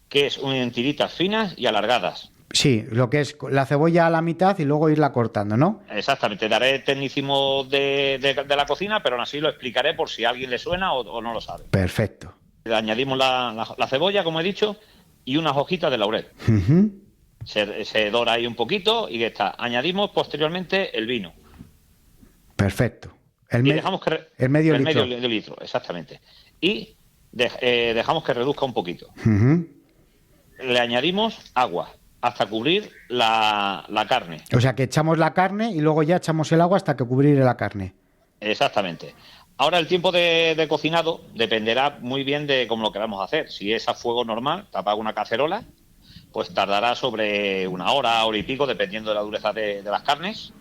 que es en tiritas finas y alargadas. Sí, lo que es la cebolla a la mitad y luego irla cortando, ¿no? Exactamente, daré tecnicismo de la cocina, pero aún así lo explicaré por si a alguien le suena o no lo sabe. Perfecto. Le añadimos la cebolla, como he dicho, y unas hojitas de laurel. Uh-huh. Se dora ahí un poquito y ya está. Añadimos posteriormente el vino. Perfecto. Y dejamos el medio litro. Medio litro, exactamente. Y dejamos que reduzca un poquito. Uh-huh. Le añadimos agua hasta cubrir la carne. O sea que echamos la carne y luego ya echamos el agua hasta que cubrir la carne. Exactamente. Ahora el tiempo de cocinado dependerá muy bien de cómo lo queramos hacer. Si es a fuego normal, tapado una cacerola, pues tardará sobre 1 hora, hora y pico, dependiendo de la dureza de las carnes.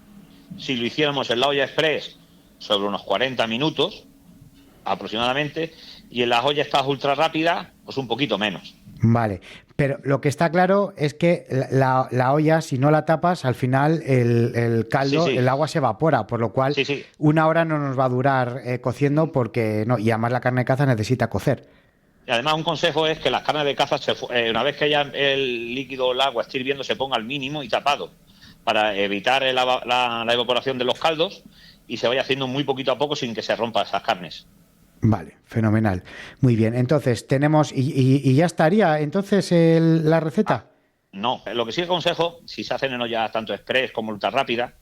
Si lo hiciéramos en la olla express, sobre unos 40 minutos aproximadamente, y en las ollas estas ultra rápidas, pues un poquito menos. Vale, pero lo que está claro es que la olla, si no la tapas, al final el caldo, Sí. el agua se evapora, por lo cual 1 hora no nos va a durar cociendo porque no, y además la carne de caza necesita cocer. Y además un consejo es que las carnes de caza, una vez que ya el líquido o el agua esté hirviendo, se ponga al mínimo y tapado, para evitar la evaporación de los caldos y se vaya haciendo muy poquito a poco sin que se rompan esas carnes. Vale, fenomenal. Muy bien, entonces tenemos... ¿Y ya estaría entonces la receta? No, lo que sí aconsejo, si se hacen en olla tanto express como ultra rápida,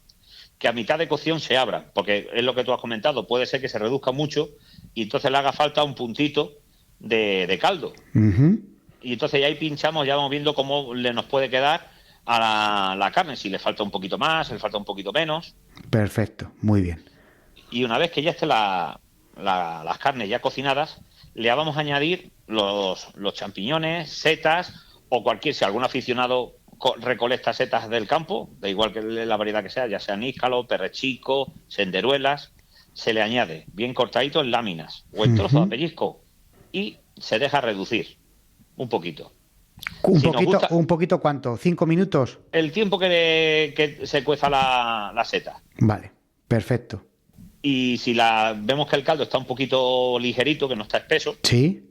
que a mitad de cocción se abra, porque es lo que tú has comentado, puede ser que se reduzca mucho y entonces le haga falta un puntito de caldo. Uh-huh. Y entonces ya ahí pinchamos, ya vamos viendo cómo nos puede quedar a la carne, si le falta un poquito más, si le falta un poquito menos. Perfecto, muy bien. Y una vez que ya estén las carnes ya cocinadas, le vamos a añadir los champiñones, setas o si algún aficionado recolecta setas del campo, da igual que la variedad que sea, ya sea níscalo, perrechico, senderuelas, se le añade bien cortadito en láminas o en trozos de pellizco y se deja reducir un poquito. ¿Un poquito cuánto? ¿5 minutos? El tiempo que se cueza la seta. Vale, perfecto. Y si vemos que el caldo está un poquito ligerito, que no está espeso, sí,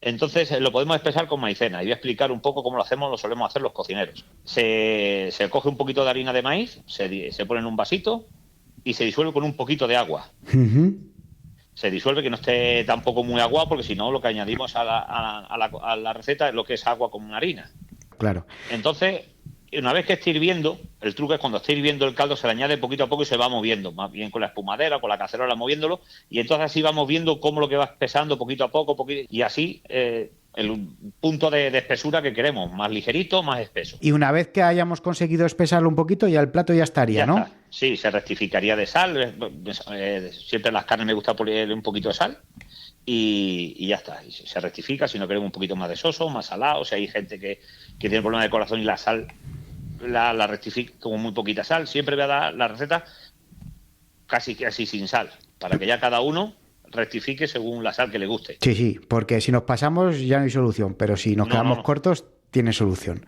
entonces lo podemos espesar con maicena. Y voy a explicar un poco cómo lo solemos hacer los cocineros. Se coge un poquito de harina de maíz, se pone en un vasito y se disuelve con un poquito de agua. Uh-huh. Se disuelve, que no esté tampoco muy aguado, porque si no lo que añadimos a la receta es lo que es agua con harina. Claro. Entonces, una vez que esté hirviendo, el truco es cuando esté hirviendo el caldo se le añade poquito a poco y se va moviendo, más bien con la espumadera, con la cacerola moviéndolo, y entonces así vamos viendo cómo lo que va espesando poquito a poco, y así el punto de espesura que queremos, más ligerito, más espeso. Y una vez que hayamos conseguido espesarlo un poquito, ya el plato ya estaría, ya ¿no? Está. Sí, se rectificaría de sal, siempre las carnes me gusta ponerle un poquito de sal, y ya está, y se rectifica. Si no queremos un poquito más de soso, más salado, si hay gente que tiene problema de corazón y la sal la rectifica con muy poquita sal. Siempre voy a dar la receta casi sin sal, para que ya cada uno rectifique según la sal que le guste. Sí, porque si nos pasamos ya no hay solución, pero si nos quedamos cortos, tiene solución.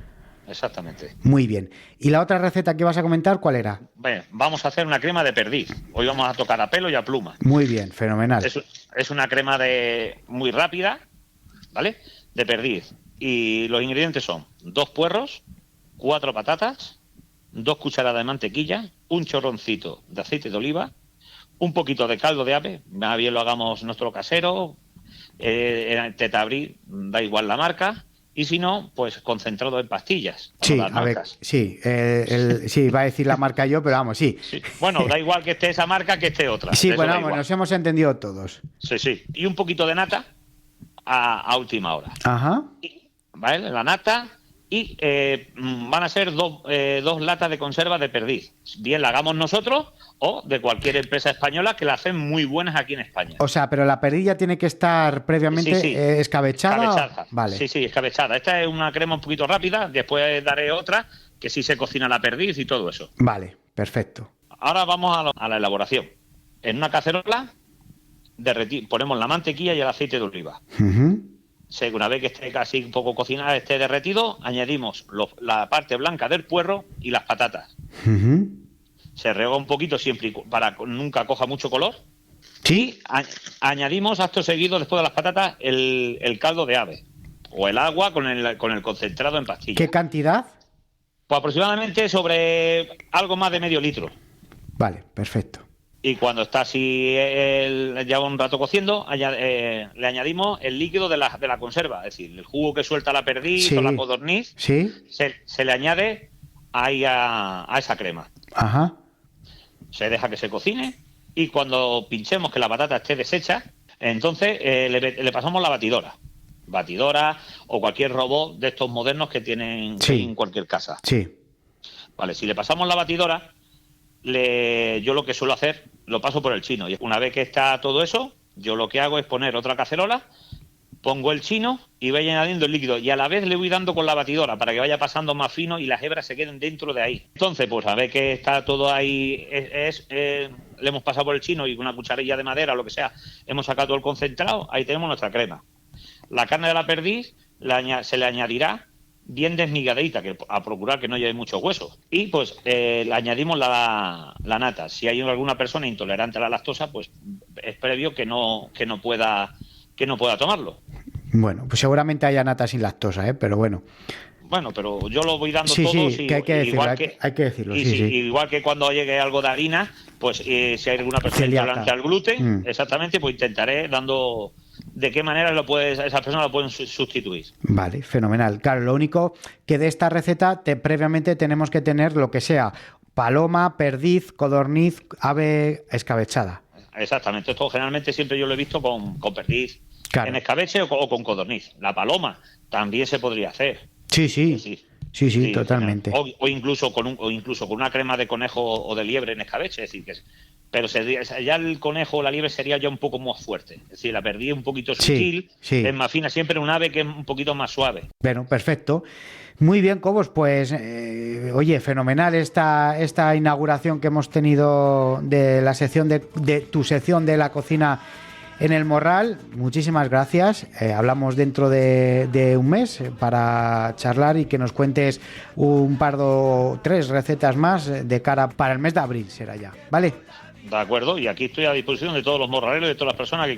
Exactamente. Muy bien. ¿Y la otra receta que vas a comentar, cuál era? Bien, vamos a hacer una crema de perdiz. Hoy vamos a tocar a pelo y a pluma. Muy bien, fenomenal. Es una crema muy rápida, ¿vale? De perdiz. Y los ingredientes son 2 puerros, 4 patatas, 2 cucharadas de mantequilla, un chorroncito de aceite de oliva, un poquito de caldo de ave, más bien lo hagamos nuestro casero, Tetabrí, da igual la marca, y si no, pues concentrado en pastillas. Sí, a ver, sí, sí, va a decir la marca yo, pero vamos, sí. Bueno, da igual que esté esa marca que esté otra. Sí, bueno, vamos, nos hemos entendido todos. Sí. Y un poquito de nata a última hora. Ajá. ¿Vale? La nata. Y van a ser 2 latas de conserva de perdiz. Bien la hagamos nosotros o de cualquier empresa española, que la hacen muy buenas aquí en España. O sea, pero la perdiz ya tiene que estar previamente escabechada. Escabechada. Vale. Sí, escabechada. Esta es una crema un poquito rápida. Después daré otra que sí se cocina la perdiz y todo eso. Vale, perfecto. Ahora vamos a la elaboración. En una cacerola ponemos la mantequilla y el aceite de oliva. Uh-huh. Una vez que esté casi un poco cocinada, esté derretido, añadimos la parte blanca del puerro y las patatas. Uh-huh. Se rega un poquito siempre para que nunca coja mucho color. Sí. Añadimos acto seguido, después de las patatas, el caldo de ave o el agua con el concentrado en pastilla. ¿Qué cantidad? Pues aproximadamente sobre algo más de medio litro. Vale, perfecto. Y cuando está así ya un rato cociendo, le añadimos el líquido de la conserva, es decir, el jugo que suelta la perdiz o la codorniz, se le añade ahí a esa crema. Ajá. Se deja que se cocine y cuando pinchemos que la patata esté deshecha, entonces le pasamos la batidora o cualquier robot de estos modernos que tienen en cualquier casa. Sí. Vale, si le pasamos la batidora, yo lo que suelo hacer, lo paso por el chino. Y una vez que está todo eso, yo lo que hago es poner otra cacerola, pongo el chino y voy añadiendo el líquido. Y a la vez le voy dando con la batidora para que vaya pasando más fino y las hebras se queden dentro de ahí. Entonces, pues a ver que está todo ahí, le hemos pasado por el chino y una cucharilla de madera o lo que sea, hemos sacado todo el concentrado, ahí tenemos nuestra crema. La carne de la perdiz se le añadirá bien desmigadita, a procurar que no lleve muchos huesos. Y pues le añadimos la nata. Si hay alguna persona intolerante a la lactosa, pues es previo que no pueda tomarlo. Bueno, pues seguramente haya nata sin lactosa, pero bueno. Bueno, pero yo lo voy dando Sí, todos sí, que hay que decirlo, hay que decirlo, y sí, sí. igual que cuando llegue algo de harina, pues si hay alguna persona Celíaca. intolerante al gluten, exactamente, pues intentaré dando de qué manera esas personas lo pueden sustituir. Vale, fenomenal. Claro, lo único que de esta receta previamente tenemos que tener lo que sea paloma, perdiz, codorniz, ave escabechada. Exactamente, esto generalmente siempre yo lo he visto con perdiz, Claro. en escabeche o con codorniz. La paloma también se podría hacer. Sí, totalmente. O incluso con una crema de conejo o de liebre en escabeche, es decir, pero ya el conejo o la liebre sería ya un poco más fuerte. Es decir, la perdí un poquito sutil, es más fina, siempre un ave que es un poquito más suave. Bueno, perfecto. Muy bien, Cobos, pues oye, fenomenal esta inauguración que hemos tenido de la sección de tu sección de la cocina en el Morral. Muchísimas gracias. Hablamos dentro de un mes para charlar y que nos cuentes un par o 3 recetas más de cara para el mes de abril, será ya, ¿vale? De acuerdo, y aquí estoy a disposición de todos los morraleros y de todas las personas que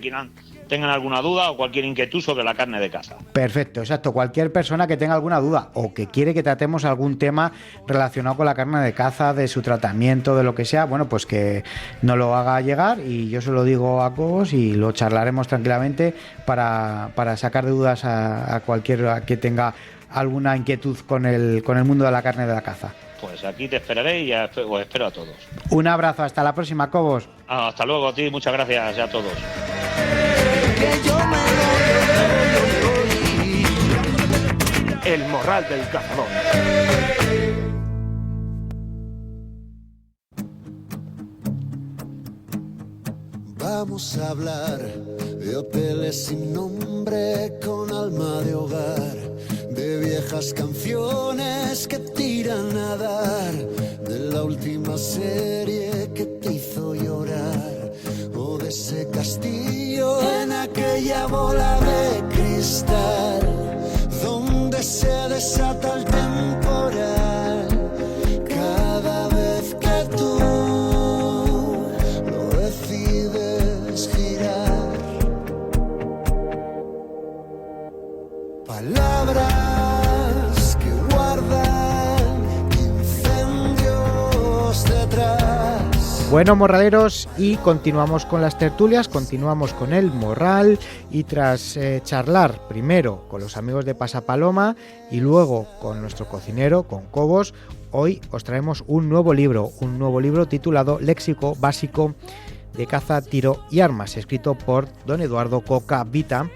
tengan alguna duda o cualquier inquietud sobre la carne de caza. Perfecto, exacto. Cualquier persona que tenga alguna duda o que quiere que tratemos algún tema relacionado con la carne de caza, de su tratamiento, de lo que sea, bueno, pues que nos lo haga llegar y yo se lo digo a Cobos y lo charlaremos tranquilamente para sacar de dudas a cualquiera que tenga alguna inquietud con el mundo de la carne de la caza. Pues aquí te esperaré y os espero a todos. Un abrazo, hasta la próxima, Cobos. Hasta luego a ti, muchas gracias a todos. El Morral del Cazador. Vamos a hablar de hoteles sin nombre con alma de hogar, de viejas canciones que tiran a dar, de la última serie que te hizo llorar, o de ese castillo en aquella bola de cristal, donde se desata el temporal, cada vez que tú lo decides girar. Palabras que guardan incendios detrás. Bueno, morraleros, y continuamos con las tertulias, continuamos con el Morral y tras charlar primero con los amigos de Pasapaloma y luego con nuestro cocinero, con Cobos, hoy os traemos un nuevo libro titulado Léxico Básico de Caza, Tiro y Armas, escrito por don Eduardo Coca Vita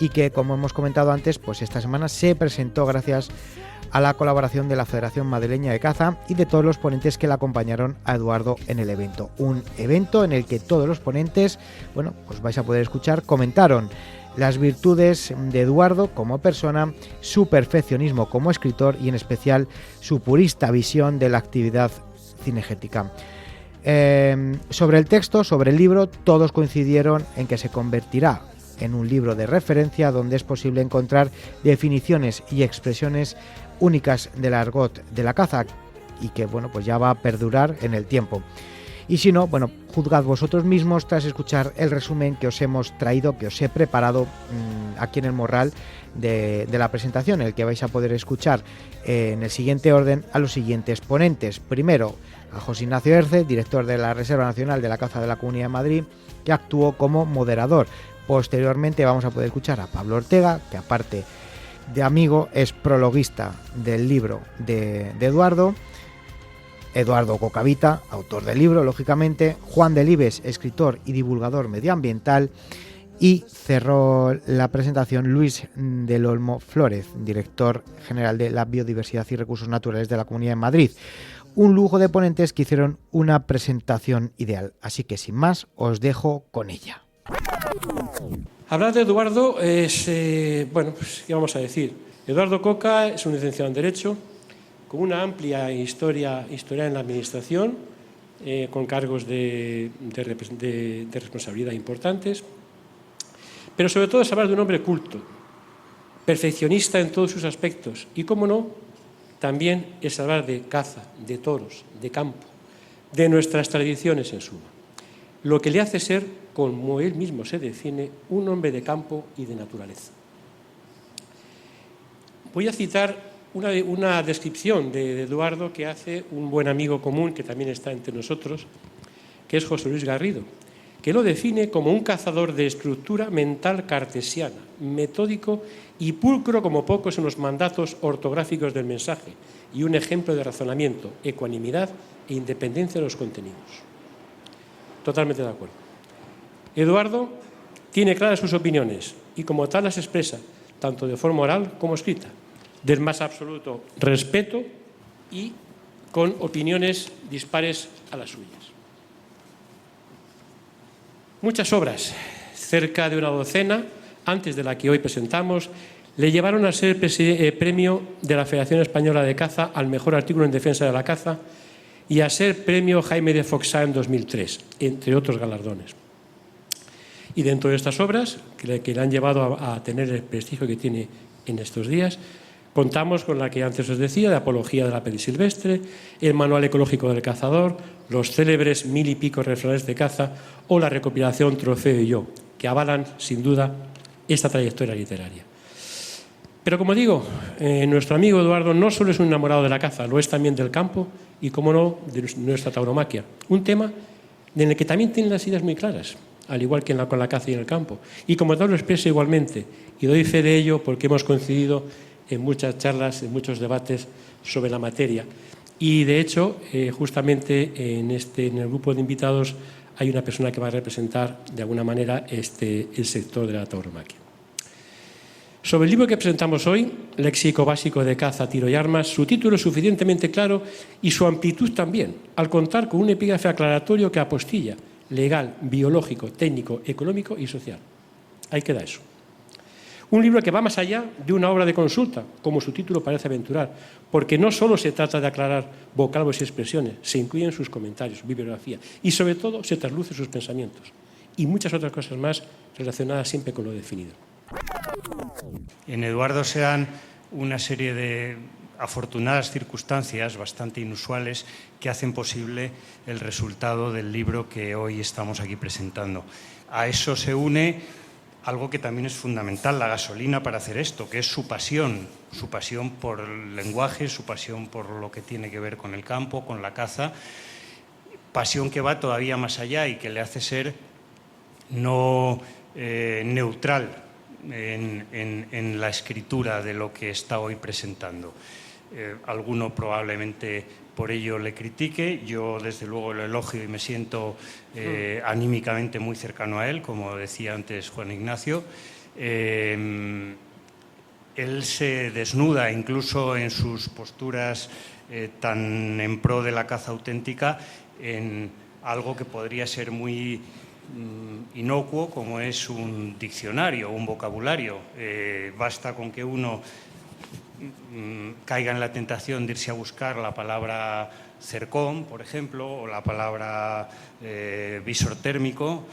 y que, como hemos comentado antes, pues esta semana se presentó gracias a la colaboración de la Federación Madrileña de Caza y de todos los ponentes que le acompañaron a Eduardo en el evento. Un evento en el que todos los ponentes, bueno, pues vais a poder escuchar, comentaron las virtudes de Eduardo como persona, su perfeccionismo como escritor y en especial su purista visión de la actividad cinegética. Sobre el texto, sobre el libro, todos coincidieron en que se convertirá en un libro de referencia donde es posible encontrar definiciones y expresiones únicas del argot de la caza y que, bueno, pues ya va a perdurar en el tiempo. Y si no, bueno, juzgad vosotros mismos tras escuchar el resumen que os hemos traído, que os he preparado aquí en el Morral de la presentación, en el que vais a poder escuchar en el siguiente orden a los siguientes ponentes. Primero, a José Ignacio Herce, director de la Reserva Nacional de la Caza de la Comunidad de Madrid, que actuó como moderador. Posteriormente vamos a poder escuchar a Pablo Ortega, que aparte de amigo es prologuista del libro de Eduardo. Eduardo Coca Vita, autor del libro, lógicamente. Juan Delibes, escritor y divulgador medioambiental. Y cerró la presentación Luis del Olmo Flórez, director general de la Biodiversidad y Recursos Naturales de la Comunidad de Madrid. Un lujo de ponentes que hicieron una presentación ideal. Así que sin más, os dejo con ella. Hablar de Eduardo es, bueno, pues, ¿qué vamos a decir? Eduardo Coca es un licenciado en Derecho, con una amplia historia en la Administración, con cargos de responsabilidad importantes, pero sobre todo es hablar de un hombre culto, perfeccionista en todos sus aspectos y, cómo no, también es hablar de caza, de toros, de campo, de nuestras tradiciones en suma, lo que le hace ser, como él mismo se define, un hombre de campo y de naturaleza. Voy a citar una descripción de Eduardo que hace un buen amigo común que también está entre nosotros, que es José Luis Garrido, que lo define como un cazador de estructura mental cartesiana, metódico y pulcro como pocos en los mandatos ortográficos del mensaje y un ejemplo de razonamiento, ecuanimidad e independencia de los contenidos. Totalmente de acuerdo. Eduardo tiene claras sus opiniones y como tal las expresa, tanto de forma oral como escrita, del más absoluto respeto y con opiniones dispares a las suyas. Muchas obras, cerca de una docena, antes de la que hoy presentamos, le llevaron a ser premio de la Federación Española de Caza al mejor artículo en defensa de la caza y a ser premio Jaime de Foxá en 2003, entre otros galardones. Y dentro de estas obras, que le han llevado a tener el prestigio que tiene en estos días, contamos con la que antes os decía, de Apología de la Pedisilvestre, el Manual Ecológico del Cazador, los célebres 1000 y pico refranes de caza o la recopilación Trofeo y Yo, que avalan, sin duda, esta trayectoria literaria. Pero como digo, nuestro amigo Eduardo no solo es un enamorado de la caza, lo es también del campo y, como no, de nuestra tauromaquia, un tema en el que también tiene las ideas muy claras, al igual que con la caza y en el campo. Y como tal lo expresa igualmente, y doy fe de ello porque hemos coincidido en muchas charlas, en muchos debates sobre la materia. Y de hecho, justamente en el grupo de invitados hay una persona que va a representar de alguna manera el sector de la tauromaquia. Sobre el libro que presentamos hoy, Léxico básico de caza, tiro y armas, su título es suficientemente claro y su amplitud también, al contar con un epígrafe aclaratorio que apostilla legal, biológico, técnico, económico y social. Ahí queda eso. Un libro que va más allá de una obra de consulta, como su título parece aventurar, porque no solo se trata de aclarar vocablos y expresiones, se incluyen sus comentarios, bibliografía y sobre todo se traslucen sus pensamientos y muchas otras cosas más relacionadas siempre con lo definido. En Eduardo se dan una serie de afortunadas circunstancias bastante inusuales que hacen posible el resultado del libro que hoy estamos aquí presentando. A eso se une algo que también es fundamental, la gasolina para hacer esto, que es su pasión por el lenguaje, su pasión por lo que tiene que ver con el campo, con la caza, pasión que va todavía más allá y que le hace ser no neutral en la escritura de lo que está hoy presentando. Alguno probablemente por ello le critique, yo desde luego lo elogio y me siento anímicamente muy cercano a él, como decía antes Juan Ignacio. Él se desnuda incluso en sus posturas tan en pro de la caza auténtica en algo que podría ser muy inocuo, como es un diccionario, un vocabulario. Basta con que uno caiga en la tentación de irse a buscar la palabra cercón, por ejemplo, o la palabra visor térmico,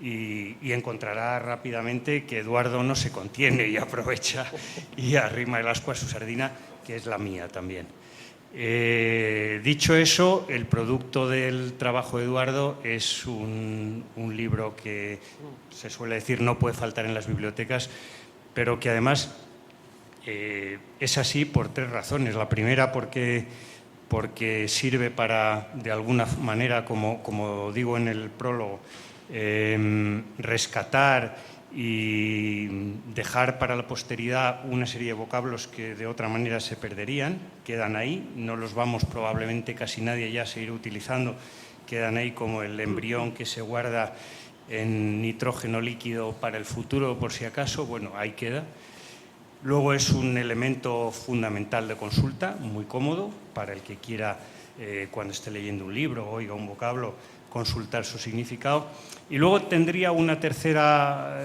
y encontrará rápidamente que Eduardo no se contiene y aprovecha y arrima el ascua a su sardina, que es la mía también. Dicho eso, el producto del trabajo de Eduardo es un libro que se suele decir no puede faltar en las bibliotecas, pero que además es así por tres razones. La primera porque sirve para, de alguna manera, como digo en el prólogo, rescatar y dejar para la posteridad una serie de vocablos que de otra manera se perderían, quedan ahí, no los vamos probablemente casi nadie ya a seguir utilizando, quedan ahí como el embrión que se guarda en nitrógeno líquido para el futuro por si acaso, bueno, ahí queda. Luego es un elemento fundamental de consulta, muy cómodo para el que quiera, cuando esté leyendo un libro o oiga un vocablo, consultar su significado. Y luego tendría una tercera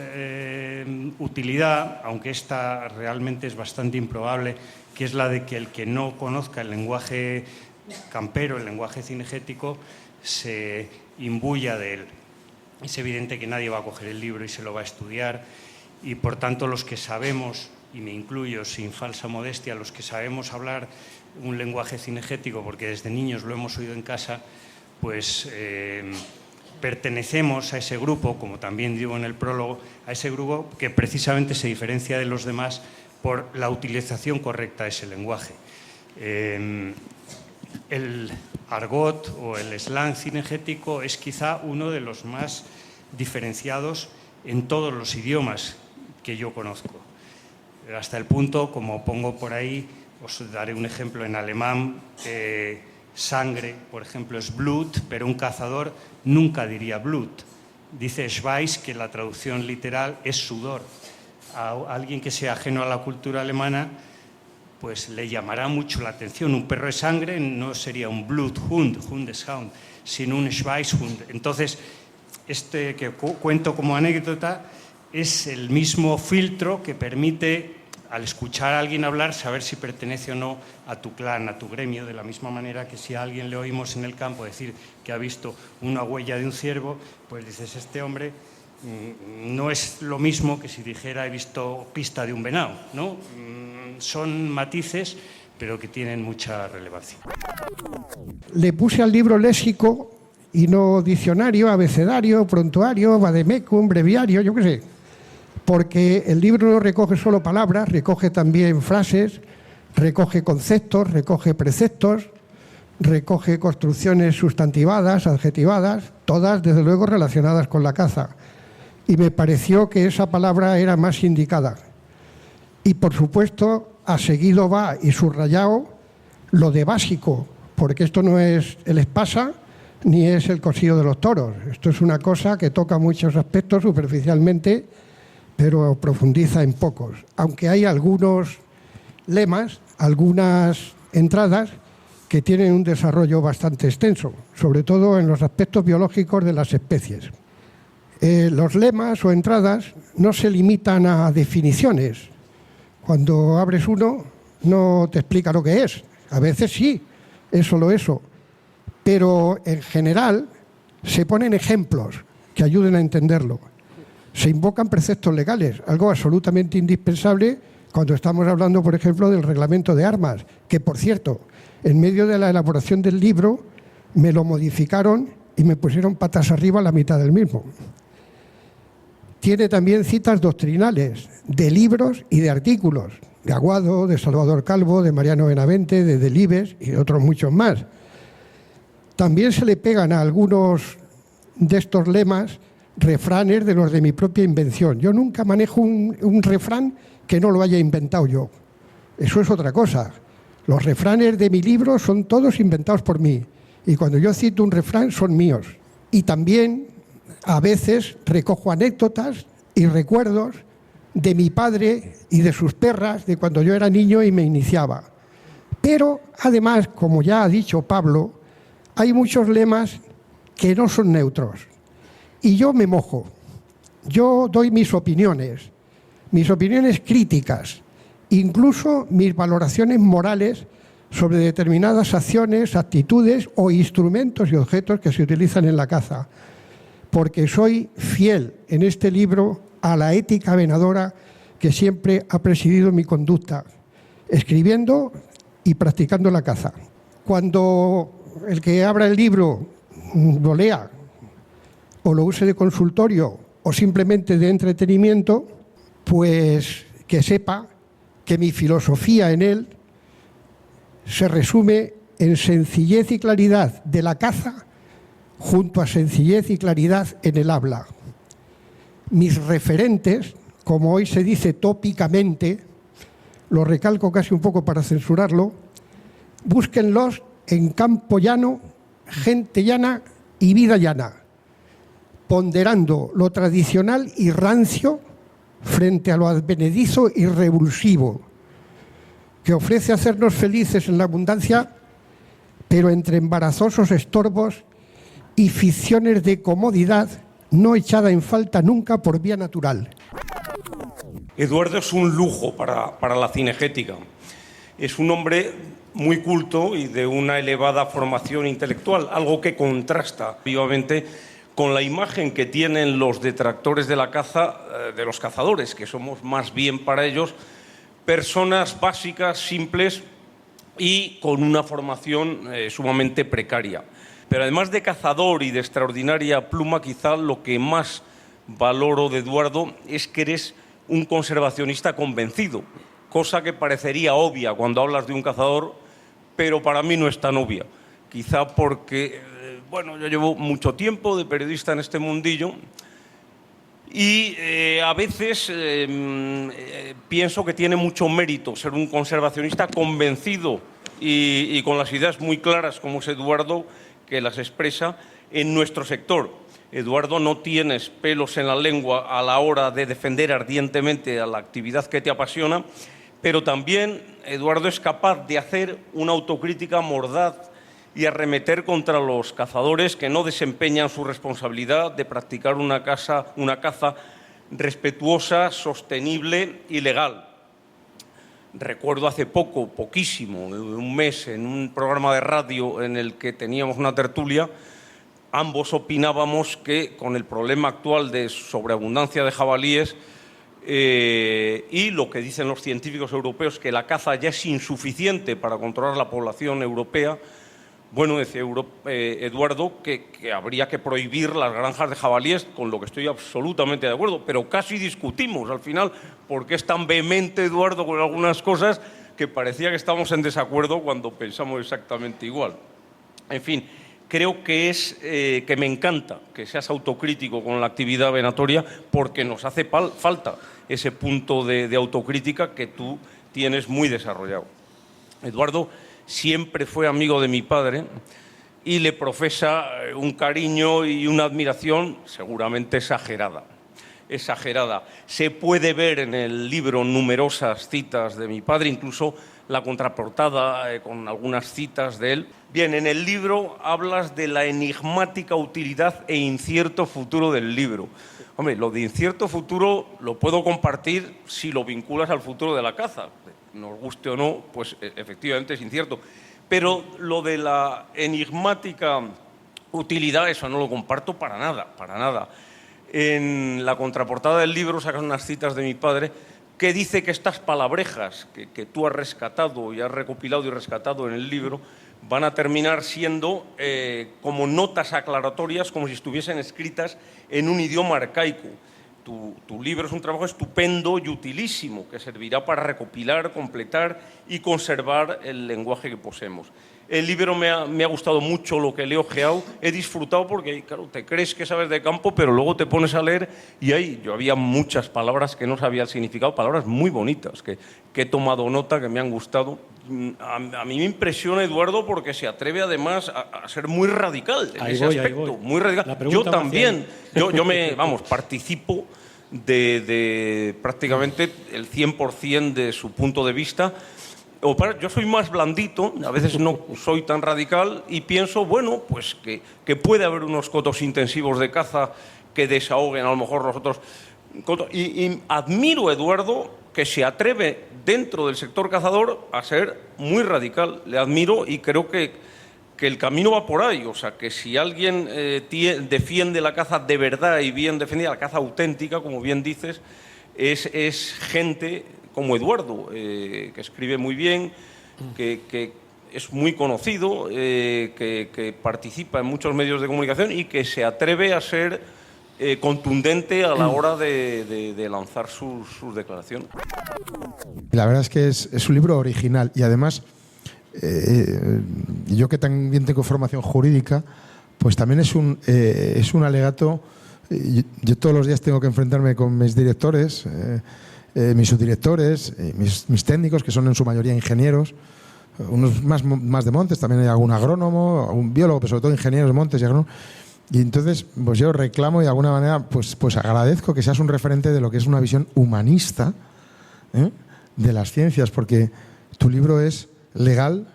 utilidad, aunque esta realmente es bastante improbable, que es la de que el que no conozca el lenguaje campero, el lenguaje cinegético, se imbuya de él. Es evidente que nadie va a coger el libro y se lo va a estudiar, y por tanto los que sabemos, y me incluyo sin falsa modestia, los que sabemos hablar un lenguaje cinegético, porque desde niños lo hemos oído en casa, pues pertenecemos a ese grupo, como también digo en el prólogo, a ese grupo que precisamente se diferencia de los demás por la utilización correcta de ese lenguaje. El argot o el slang cinegético es quizá uno de los más diferenciados en todos los idiomas que yo conozco. Hasta el punto, como pongo por ahí, os daré un ejemplo en alemán, sangre, por ejemplo, es Blut, pero un cazador nunca diría Blut. Dice Schweiß, que la traducción literal es sudor. A alguien que sea ajeno a la cultura alemana, pues le llamará mucho la atención. Un perro de sangre no sería un Bluthund, Hundeshound, sino un Schweißhund. Entonces, este que cuento como anécdota es el mismo filtro que permite, al escuchar a alguien hablar, saber si pertenece o no a tu clan, a tu gremio, de la misma manera que si a alguien le oímos en el campo decir que ha visto una huella de un ciervo, pues dices, este hombre no es lo mismo que si dijera he visto pista de un venado, ¿no? Son matices, pero que tienen mucha relevancia. Le puse al libro léxico y no diccionario, abecedario, prontuario, vademecum, breviario, yo qué sé, porque el libro no recoge solo palabras, recoge también frases, recoge conceptos, recoge preceptos, recoge construcciones sustantivadas, adjetivadas, todas desde luego relacionadas con la caza. Y me pareció que esa palabra era más indicada. Y por supuesto, a seguido va y subrayado lo de básico, porque esto no es el espasa ni es el cosido de los toros. Esto es una cosa que toca muchos aspectos superficialmente, pero profundiza en pocos. Aunque hay algunos lemas, algunas entradas que tienen un desarrollo bastante extenso, sobre todo en los aspectos biológicos de las especies. Los lemas o entradas no se limitan a definiciones. Cuando abres uno no te explica lo que es. A veces sí, es solo eso. Pero en general se ponen ejemplos que ayuden a entenderlo. Se invocan preceptos legales, algo absolutamente indispensable cuando estamos hablando, por ejemplo, del reglamento de armas, que, por cierto, en medio de la elaboración del libro me lo modificaron y me pusieron patas arriba la mitad del mismo. Tiene también citas doctrinales de libros y de artículos, de Aguado, de Salvador Calvo, de Mariano Benavente, de Delibes y otros muchos más. También se le pegan a algunos de estos lemas refranes de los de mi propia invención. Yo nunca manejo un refrán que no lo haya inventado yo. Eso es otra cosa. Los refranes de mi libro son todos inventados por mí. Y cuando yo cito un refrán son míos. Y también a veces recojo anécdotas y recuerdos de mi padre y de sus perras de cuando yo era niño y me iniciaba. Pero además, como ya ha dicho Pablo, hay muchos lemas que no son neutros. Y yo me mojo. Yo doy mis opiniones críticas, incluso mis valoraciones morales sobre determinadas acciones, actitudes o instrumentos y objetos que se utilizan en la caza. Porque soy fiel en este libro a la ética venadora que siempre ha presidido mi conducta, escribiendo y practicando la caza. Cuando el que abra el libro lo lea o lo use de consultorio o simplemente de entretenimiento, pues que sepa que mi filosofía en él se resume en sencillez y claridad de la caza junto a sencillez y claridad en el habla. Mis referentes, como hoy se dice tópicamente, lo recalco casi un poco para censurarlo, búsquenlos en campo llano, gente llana y vida llana, ponderando lo tradicional y rancio frente a lo advenedizo y revulsivo, que ofrece hacernos felices en la abundancia, pero entre embarazosos estorbos y ficciones de comodidad no echada en falta nunca por vía natural. Eduardo es un lujo para la cinegética. Es un hombre muy culto y de una elevada formación intelectual, algo que contrasta vivamente con la imagen que tienen los detractores de la caza, de los cazadores, que somos más bien para ellos personas básicas, simples y con una formación sumamente precaria. Pero además de cazador y de extraordinaria pluma, quizá lo que más valoro de Eduardo es que eres un conservacionista convencido. cosa que parecería obvia cuando hablas de un cazador, pero para mí no es tan obvia. Quizá porque, bueno, yo llevo mucho tiempo de periodista en este mundillo y a veces pienso que tiene mucho mérito ser un conservacionista convencido y con las ideas muy claras, como es Eduardo, que las expresa en nuestro sector. Eduardo, no tienes pelos en la lengua a la hora de defender ardientemente a la actividad que te apasiona, pero también Eduardo es capaz de hacer una autocrítica mordaz y arremeter contra los cazadores que no desempeñan su responsabilidad de practicar una caza respetuosa, sostenible y legal. Recuerdo hace poquísimo, un mes, en un programa de radio en el que teníamos una tertulia, ambos opinábamos que con el problema actual de sobreabundancia de jabalíes y lo que dicen los científicos europeos, que la caza ya es insuficiente para controlar la población europea, bueno, decía Eduardo que habría que prohibir las granjas de jabalíes, con lo que estoy absolutamente de acuerdo, pero casi discutimos al final, porque es tan vehemente Eduardo con algunas cosas que parecía que estábamos en desacuerdo cuando pensamos exactamente igual. En fin, creo que que me encanta que seas autocrítico con la actividad venatoria, porque nos hace falta ese punto de autocrítica que tú tienes muy desarrollado. Eduardo siempre fue amigo de mi padre y le profesa un cariño y una admiración seguramente exagerada. Se puede ver en el libro numerosas citas de mi padre, incluso la contraportada con algunas citas de él. Bien, en el libro hablas de la enigmática utilidad e incierto futuro del libro. Hombre, lo de incierto futuro lo puedo compartir si lo vinculas al futuro de la caza. Nos guste o no, pues efectivamente es incierto. Pero lo de la enigmática utilidad, eso no lo comparto para nada. En la contraportada del libro sacas unas citas de mi padre que dice que estas palabrejas que tú has rescatado y has recopilado y rescatado en el libro van a terminar siendo como notas aclaratorias, como si estuviesen escritas en un idioma arcaico. Tu libro es un trabajo estupendo y utilísimo que servirá para recopilar, completar y conservar el lenguaje que poseemos. El libro me ha gustado mucho lo que le he ojeado, he disfrutado porque, claro, te crees que sabes de campo, pero luego te pones a leer y ahí había muchas palabras que no sabía el significado, palabras muy bonitas que he tomado nota, que me han gustado. A mí me impresiona, Eduardo, porque se atreve además a ser muy radical en ese aspecto, muy radical. Yo también, participo de prácticamente el 100% de su punto de vista. Yo soy más blandito, a veces no soy tan radical y pienso, bueno, pues que puede haber unos cotos intensivos de caza que desahoguen a lo mejor los otros cotos. Y admiro a Eduardo que se atreve dentro del sector cazador a ser muy radical. Le admiro y creo que el camino va por ahí. O sea, que si alguien defiende la caza de verdad y bien defendida, la caza auténtica, como bien dices, es gente como Eduardo, que escribe muy bien, que es muy conocido, que participa en muchos medios de comunicación y que se atreve a ser contundente a la hora de lanzar sus declaraciones. La verdad es que es un libro original y además yo que también tengo formación jurídica, pues también es un alegato. Yo todos los días tengo que enfrentarme con mis directores, mis subdirectores, mis técnicos, que son en su mayoría ingenieros, unos más de montes, también hay algún agrónomo, algún biólogo, pero sobre todo ingenieros de montes y agrónomos. Y entonces, pues yo reclamo y de alguna manera, pues agradezco que seas un referente de lo que es una visión humanista de las ciencias, porque tu libro es legal,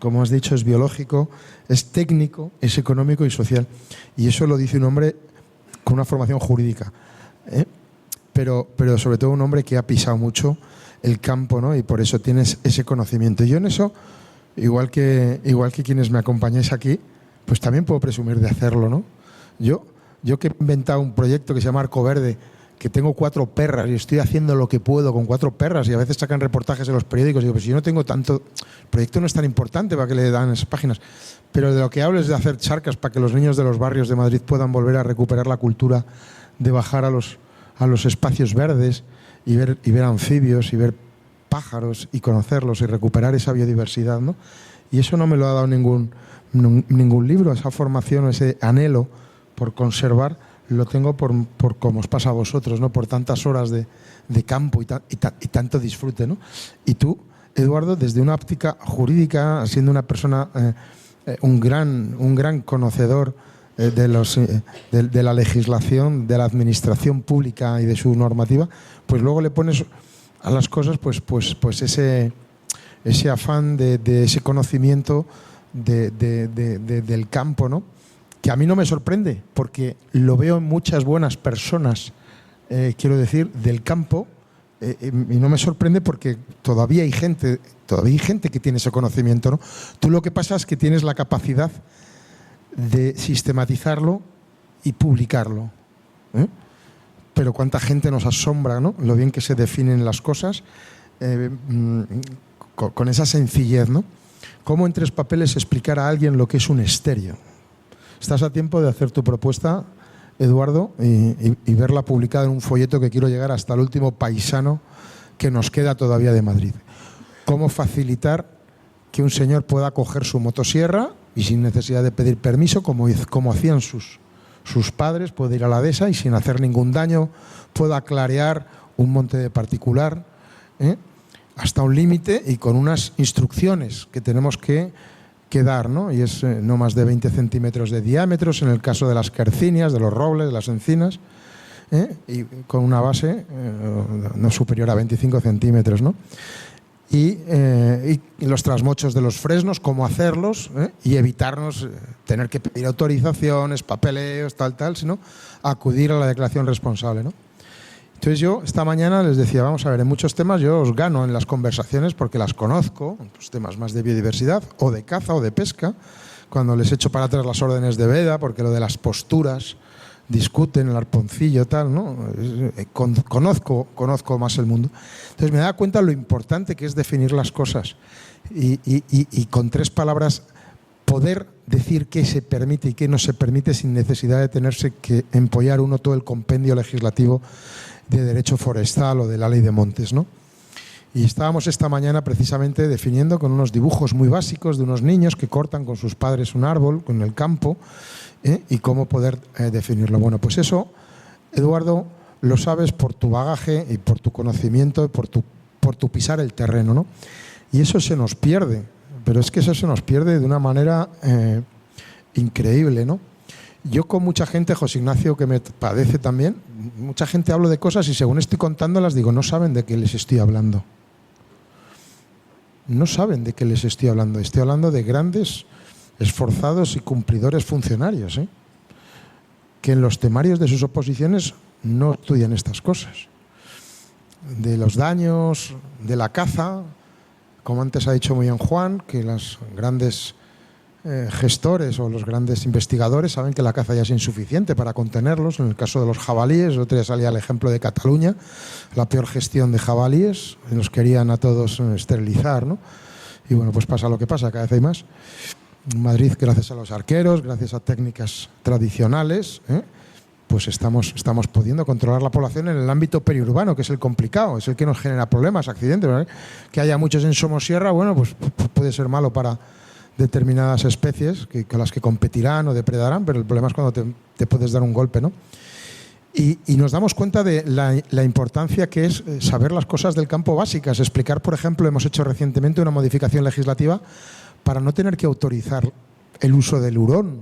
como has dicho, es biológico, es técnico, es económico y social. Y eso lo dice un hombre con una formación jurídica, pero sobre todo un hombre que ha pisado mucho el campo, ¿no? Y por eso tienes ese conocimiento. Yo en eso, igual que quienes me acompañáis aquí, pues también puedo presumir de hacerlo, ¿no? Yo que he inventado un proyecto que se llama Arco Verde, que tengo 4 perras y estoy haciendo lo que puedo con 4 perras y a veces sacan reportajes en los periódicos y digo, pues si yo no tengo tanto, el proyecto no es tan importante para que le dan esas páginas, pero de lo que hablo es de hacer charcas para que los niños de los barrios de Madrid puedan volver a recuperar la cultura de bajar a los espacios verdes y ver anfibios y ver pájaros y conocerlos y recuperar esa biodiversidad, ¿no? Y eso no me lo ha dado ningún libro, esa formación, ese anhelo por conservar, lo tengo por como os pasa a vosotros, ¿no? Por tantas horas de campo y tanto disfrute, ¿no? Y tú, Eduardo, desde una óptica jurídica, siendo una persona, un gran conocedor de la legislación, de la administración pública y de su normativa, pues luego le pones a las cosas pues ese afán de ese conocimiento del campo, ¿no? Que a mí no me sorprende, porque lo veo en muchas buenas personas, quiero decir, del campo, y no me sorprende porque todavía hay gente que tiene ese conocimiento, ¿no? Tú lo que pasa es que tienes la capacidad de sistematizarlo y publicarlo, ¿eh? Pero cuánta gente nos asombra, ¿no? Lo bien que se definen las cosas, con esa sencillez, ¿no? ¿Cómo en 3 papeles explicar a alguien lo que es un estéreo? Estás a tiempo de hacer tu propuesta, Eduardo, y verla publicada en un folleto que quiero llegar hasta el último paisano que nos queda todavía de Madrid. ¿Cómo facilitar que un señor pueda coger su motosierra y sin necesidad de pedir permiso, como hacían sus padres, puede ir a la dehesa y sin hacer ningún daño pueda clarear un monte de particular, hasta un límite y con unas instrucciones que tenemos que dar, ¿no? Y es no más de 20 centímetros de diámetros en el caso de las quercinias, de los robles, de las encinas, y con una base no superior a 25 centímetros, ¿no? Y los trasmochos de los fresnos, cómo hacerlos, y evitarnos tener que pedir autorizaciones, papeleos, tal, sino acudir a la declaración responsable, ¿no? Entonces yo esta mañana les decía, vamos a ver, en muchos temas yo os gano en las conversaciones porque las conozco, pues temas más de biodiversidad o de caza o de pesca, cuando les echo para atrás las órdenes de veda, porque lo de las posturas, discuten el arponcillo, tal, ¿no? Conozco más el mundo. Entonces me da cuenta lo importante que es definir las cosas y con 3 palabras poder decir qué se permite y qué no se permite sin necesidad de tenerse que empollar uno todo el compendio legislativo de derecho forestal o de la ley de montes, ¿no? Y estábamos esta mañana precisamente definiendo con unos dibujos muy básicos de unos niños que cortan con sus padres un árbol en el campo, y cómo poder definirlo. Bueno, pues eso, Eduardo, lo sabes por tu bagaje y por tu conocimiento, por tu pisar el terreno, ¿no? Y eso se nos pierde, pero es que eso se nos pierde de una manera increíble, ¿no? Yo con mucha gente, José Ignacio, que me padece también, mucha gente hablo de cosas y según estoy contándolas digo, no saben de qué les estoy hablando. No saben de qué les estoy hablando. Estoy hablando de grandes, esforzados y cumplidores funcionarios, que en los temarios de sus oposiciones no estudian estas cosas. De los daños, de la caza, como antes ha dicho muy bien Juan, que los grandes gestores o los grandes investigadores saben que la caza ya es insuficiente para contenerlos. En el caso de los jabalíes, el otro día salía el ejemplo de Cataluña, la peor gestión de jabalíes, nos querían a todos esterilizar, ¿no? Y bueno, pues pasa lo que pasa, cada vez hay más. En Madrid, gracias a los arqueros, gracias a técnicas tradicionales, pues estamos pudiendo controlar la población en el ámbito periurbano, que es el complicado, es el que nos genera problemas, accidentes, ¿verdad? Que haya muchos en somosierra, bueno, pues puede ser malo para determinadas especies con las que competirán o depredarán, pero el problema es cuando te puedes dar un golpe, ¿no? Y nos damos cuenta de la importancia que es saber las cosas del campo básicas. Explicar, por ejemplo, hemos hecho recientemente una modificación legislativa para no tener que autorizar el uso del hurón,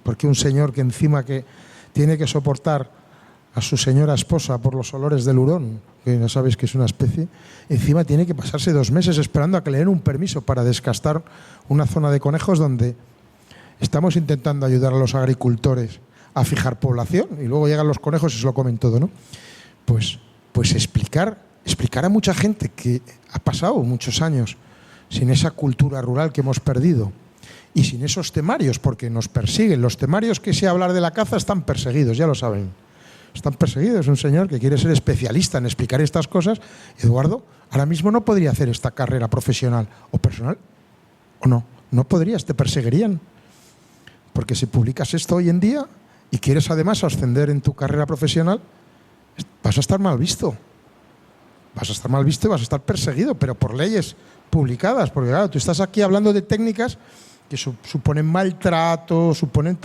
porque un señor que encima que tiene que soportar a su señora esposa por los olores del hurón, que ya sabéis que es una especie, encima tiene que pasarse 2 meses esperando a que le den un permiso para descastar una zona de conejos donde estamos intentando ayudar a los agricultores a fijar población y luego llegan los conejos y se lo comen todo, ¿no? Pues explicar a mucha gente que ha pasado muchos años sin esa cultura rural que hemos perdido y sin esos temarios, porque nos persiguen. Los temarios que sé hablar de la caza están perseguidos, ya lo saben. Están perseguidos. Un señor que quiere ser especialista en explicar estas cosas, Eduardo, ahora mismo no podría hacer esta carrera profesional o personal, ¿o no? No podrías, te perseguirían. Porque si publicas esto hoy en día y quieres además ascender en tu carrera profesional, vas a estar mal visto. vas a estar mal visto y vas a estar perseguido, pero por leyes publicadas, porque claro, tú estás aquí hablando de técnicas que suponen maltrato, suponen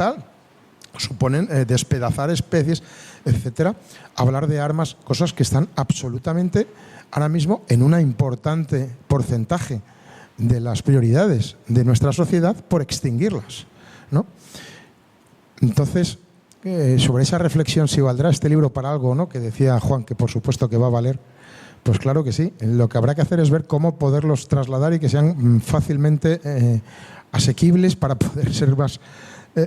despedazar especies, etcétera. Hablar de armas, cosas que están absolutamente ahora mismo en un importante porcentaje de las prioridades de nuestra sociedad por extinguirlas, ¿no? Entonces, sobre esa reflexión, si valdrá este libro para algo o no, que decía Juan que por supuesto que va a valer, pues claro que sí. Lo que habrá que hacer es ver cómo poderlos trasladar y que sean fácilmente asequibles para poder ser más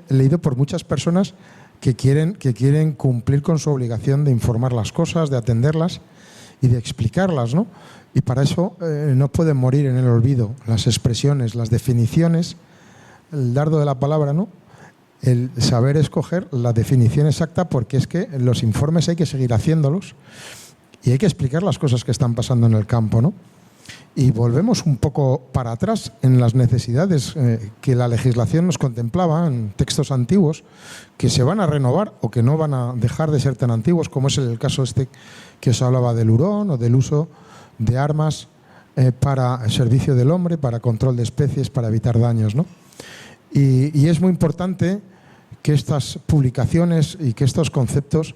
leído por muchas personas que quieren cumplir con su obligación de informar las cosas, de atenderlas y de explicarlas, ¿no? Y para eso no pueden morir en el olvido las expresiones, las definiciones, el dardo de la palabra, ¿no? El saber escoger la definición exacta, porque es que los informes hay que seguir haciéndolos y hay que explicar las cosas que están pasando en el campo, ¿no? Y volvemos un poco para atrás en las necesidades que la legislación nos contemplaba en textos antiguos, que se van a renovar o que no van a dejar de ser tan antiguos, como es el caso que os hablaba del hurón o del uso de armas para servicio del hombre, para control de especies, para evitar daños, ¿no? Y es muy importante que estas publicaciones y que estos conceptos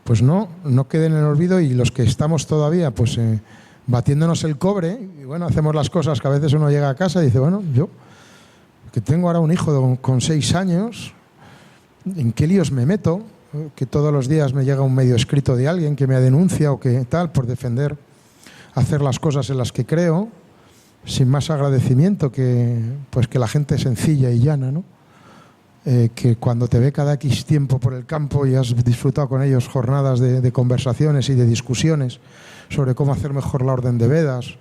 pues no queden en el olvido, y los que estamos todavía pues batiéndonos el cobre, y bueno, hacemos las cosas que a veces uno llega a casa y dice, bueno, yo que tengo ahora un hijo con 6 años, ¿en qué líos me meto? Que todos los días me llega un medio escrito de alguien que me denuncia o que tal, por defender, hacer las cosas en las que creo, sin más agradecimiento que la gente sencilla y llana, ¿no? Que cuando te ve cada X tiempo por el campo y has disfrutado con ellos jornadas de conversaciones y de discusiones sobre cómo hacer mejor la orden de vedas,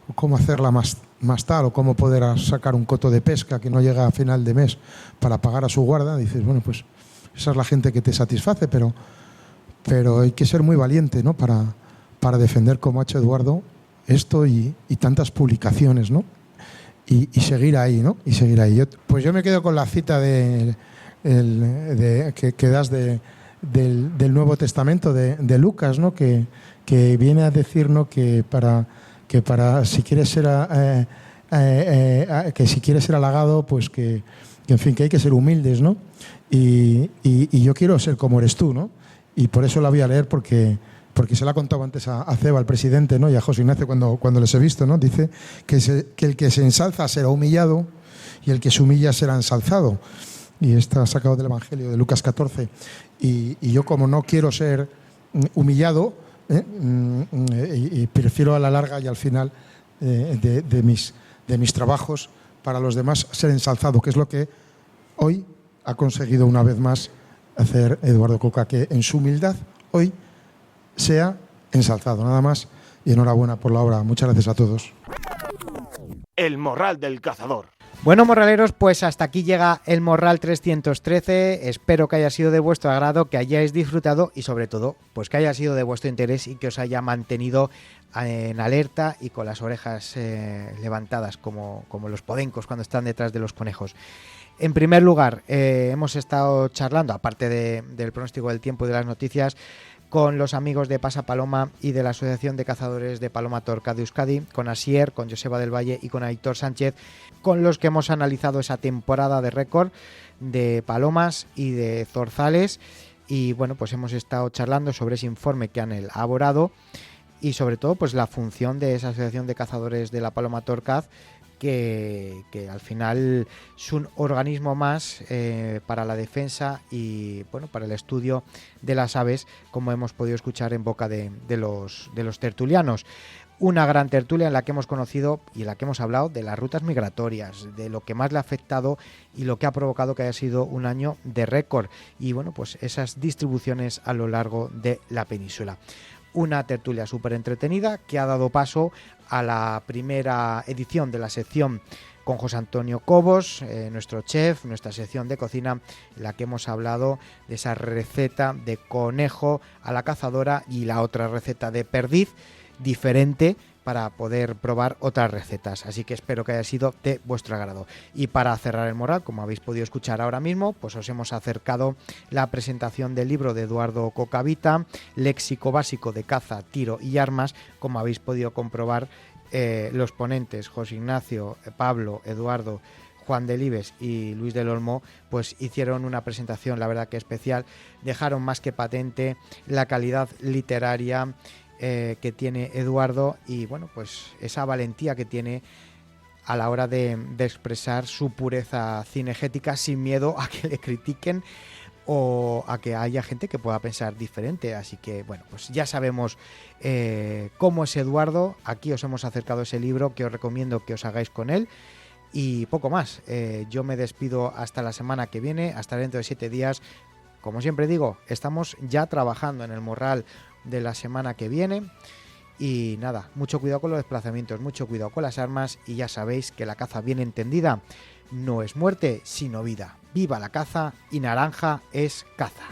o cómo hacerla más tal, o cómo poder sacar un coto de pesca que no llega a final de mes para pagar a su guarda, dices, bueno, pues esa es la gente que te satisface, pero hay que ser muy valiente, ¿no? Para defender, como ha hecho Eduardo, esto y tantas publicaciones, ¿no? Y seguir ahí, ¿no? Y seguir ahí. Yo me quedo con la cita que das del Nuevo Testamento de Lucas, ¿no? Que viene a decirnos que para si quieres ser si quieres ser halagado, pues que en fin, que hay que ser humildes, ¿no? Y yo quiero ser como eres tú, ¿no? Y por eso la voy a leer, porque se la ha contado antes a Ceba, al presidente, ¿no? Y a José Ignacio cuando les he visto, ¿no? Dice que el que se ensalza será humillado y el que se humilla será ensalzado. Y está sacado del Evangelio de Lucas 14. Y yo, como no quiero ser humillado, y prefiero a la larga y al final de mis trabajos para los demás ser ensalzado, que es lo que hoy ha conseguido una vez más hacer Eduardo Coca, que en su humildad hoy sea ensalzado. Nada más, y enhorabuena por la obra. Muchas gracias a todos. El Morral del Cazador. Bueno, morraleros, pues hasta aquí llega el Morral 313. Espero que haya sido de vuestro agrado, que hayáis disfrutado y sobre todo, pues que haya sido de vuestro interés y que os haya mantenido en alerta y con las orejas levantadas como los podencos cuando están detrás de los conejos. En primer lugar, hemos estado charlando, aparte del pronóstico del tiempo y de las noticias, con los amigos de Pasapaloma y de la Asociación de Cazadores de Paloma Torca de Euskadi, con Asier, con Joseba del Valle y con Aitor Sánchez, con los que hemos analizado esa temporada de récord de palomas y de zorzales. Y bueno, pues hemos estado charlando sobre ese informe que han elaborado y sobre todo pues la función de esa Asociación de Cazadores de la Paloma Torcaz, que al final es un organismo más para la defensa y bueno, para el estudio de las aves, como hemos podido escuchar en boca de los tertulianos. Una gran tertulia en la que hemos conocido y en la que hemos hablado de las rutas migratorias, de lo que más le ha afectado y lo que ha provocado que haya sido un año de récord y bueno, pues esas distribuciones a lo largo de la península. Una tertulia súper entretenida que ha dado paso a la primera edición de la sección con José Antonio Cobos, nuestro chef, nuestra sección de cocina, en la que hemos hablado de esa receta de conejo a la cazadora y la otra receta de perdiz, diferente, para poder probar otras recetas, así que espero que haya sido de vuestro agrado. Y para cerrar el morral, como habéis podido escuchar ahora mismo, pues os hemos acercado la presentación del libro de Eduardo Cocavita, Léxico básico de caza, tiro y armas. Como habéis podido comprobar, los ponentes José Ignacio, Pablo, Eduardo, Juan Delibes y Luis del Olmo, pues hicieron una presentación, la verdad que especial, dejaron más que patente la calidad literaria que tiene Eduardo y bueno, pues esa valentía que tiene a la hora de expresar su pureza cinegética sin miedo a que le critiquen o a que haya gente que pueda pensar diferente. Así que bueno, pues ya sabemos cómo es Eduardo. Aquí os hemos acercado ese libro que os recomiendo que os hagáis con él. Y poco más, yo me despido hasta la semana que viene, hasta dentro de 7 días. Como siempre digo, estamos ya trabajando en el morral de la semana que viene. Y nada, mucho cuidado con los desplazamientos, mucho cuidado con las armas. Y ya sabéis que la caza bien entendida no es muerte, sino vida. Viva la caza y naranja es caza.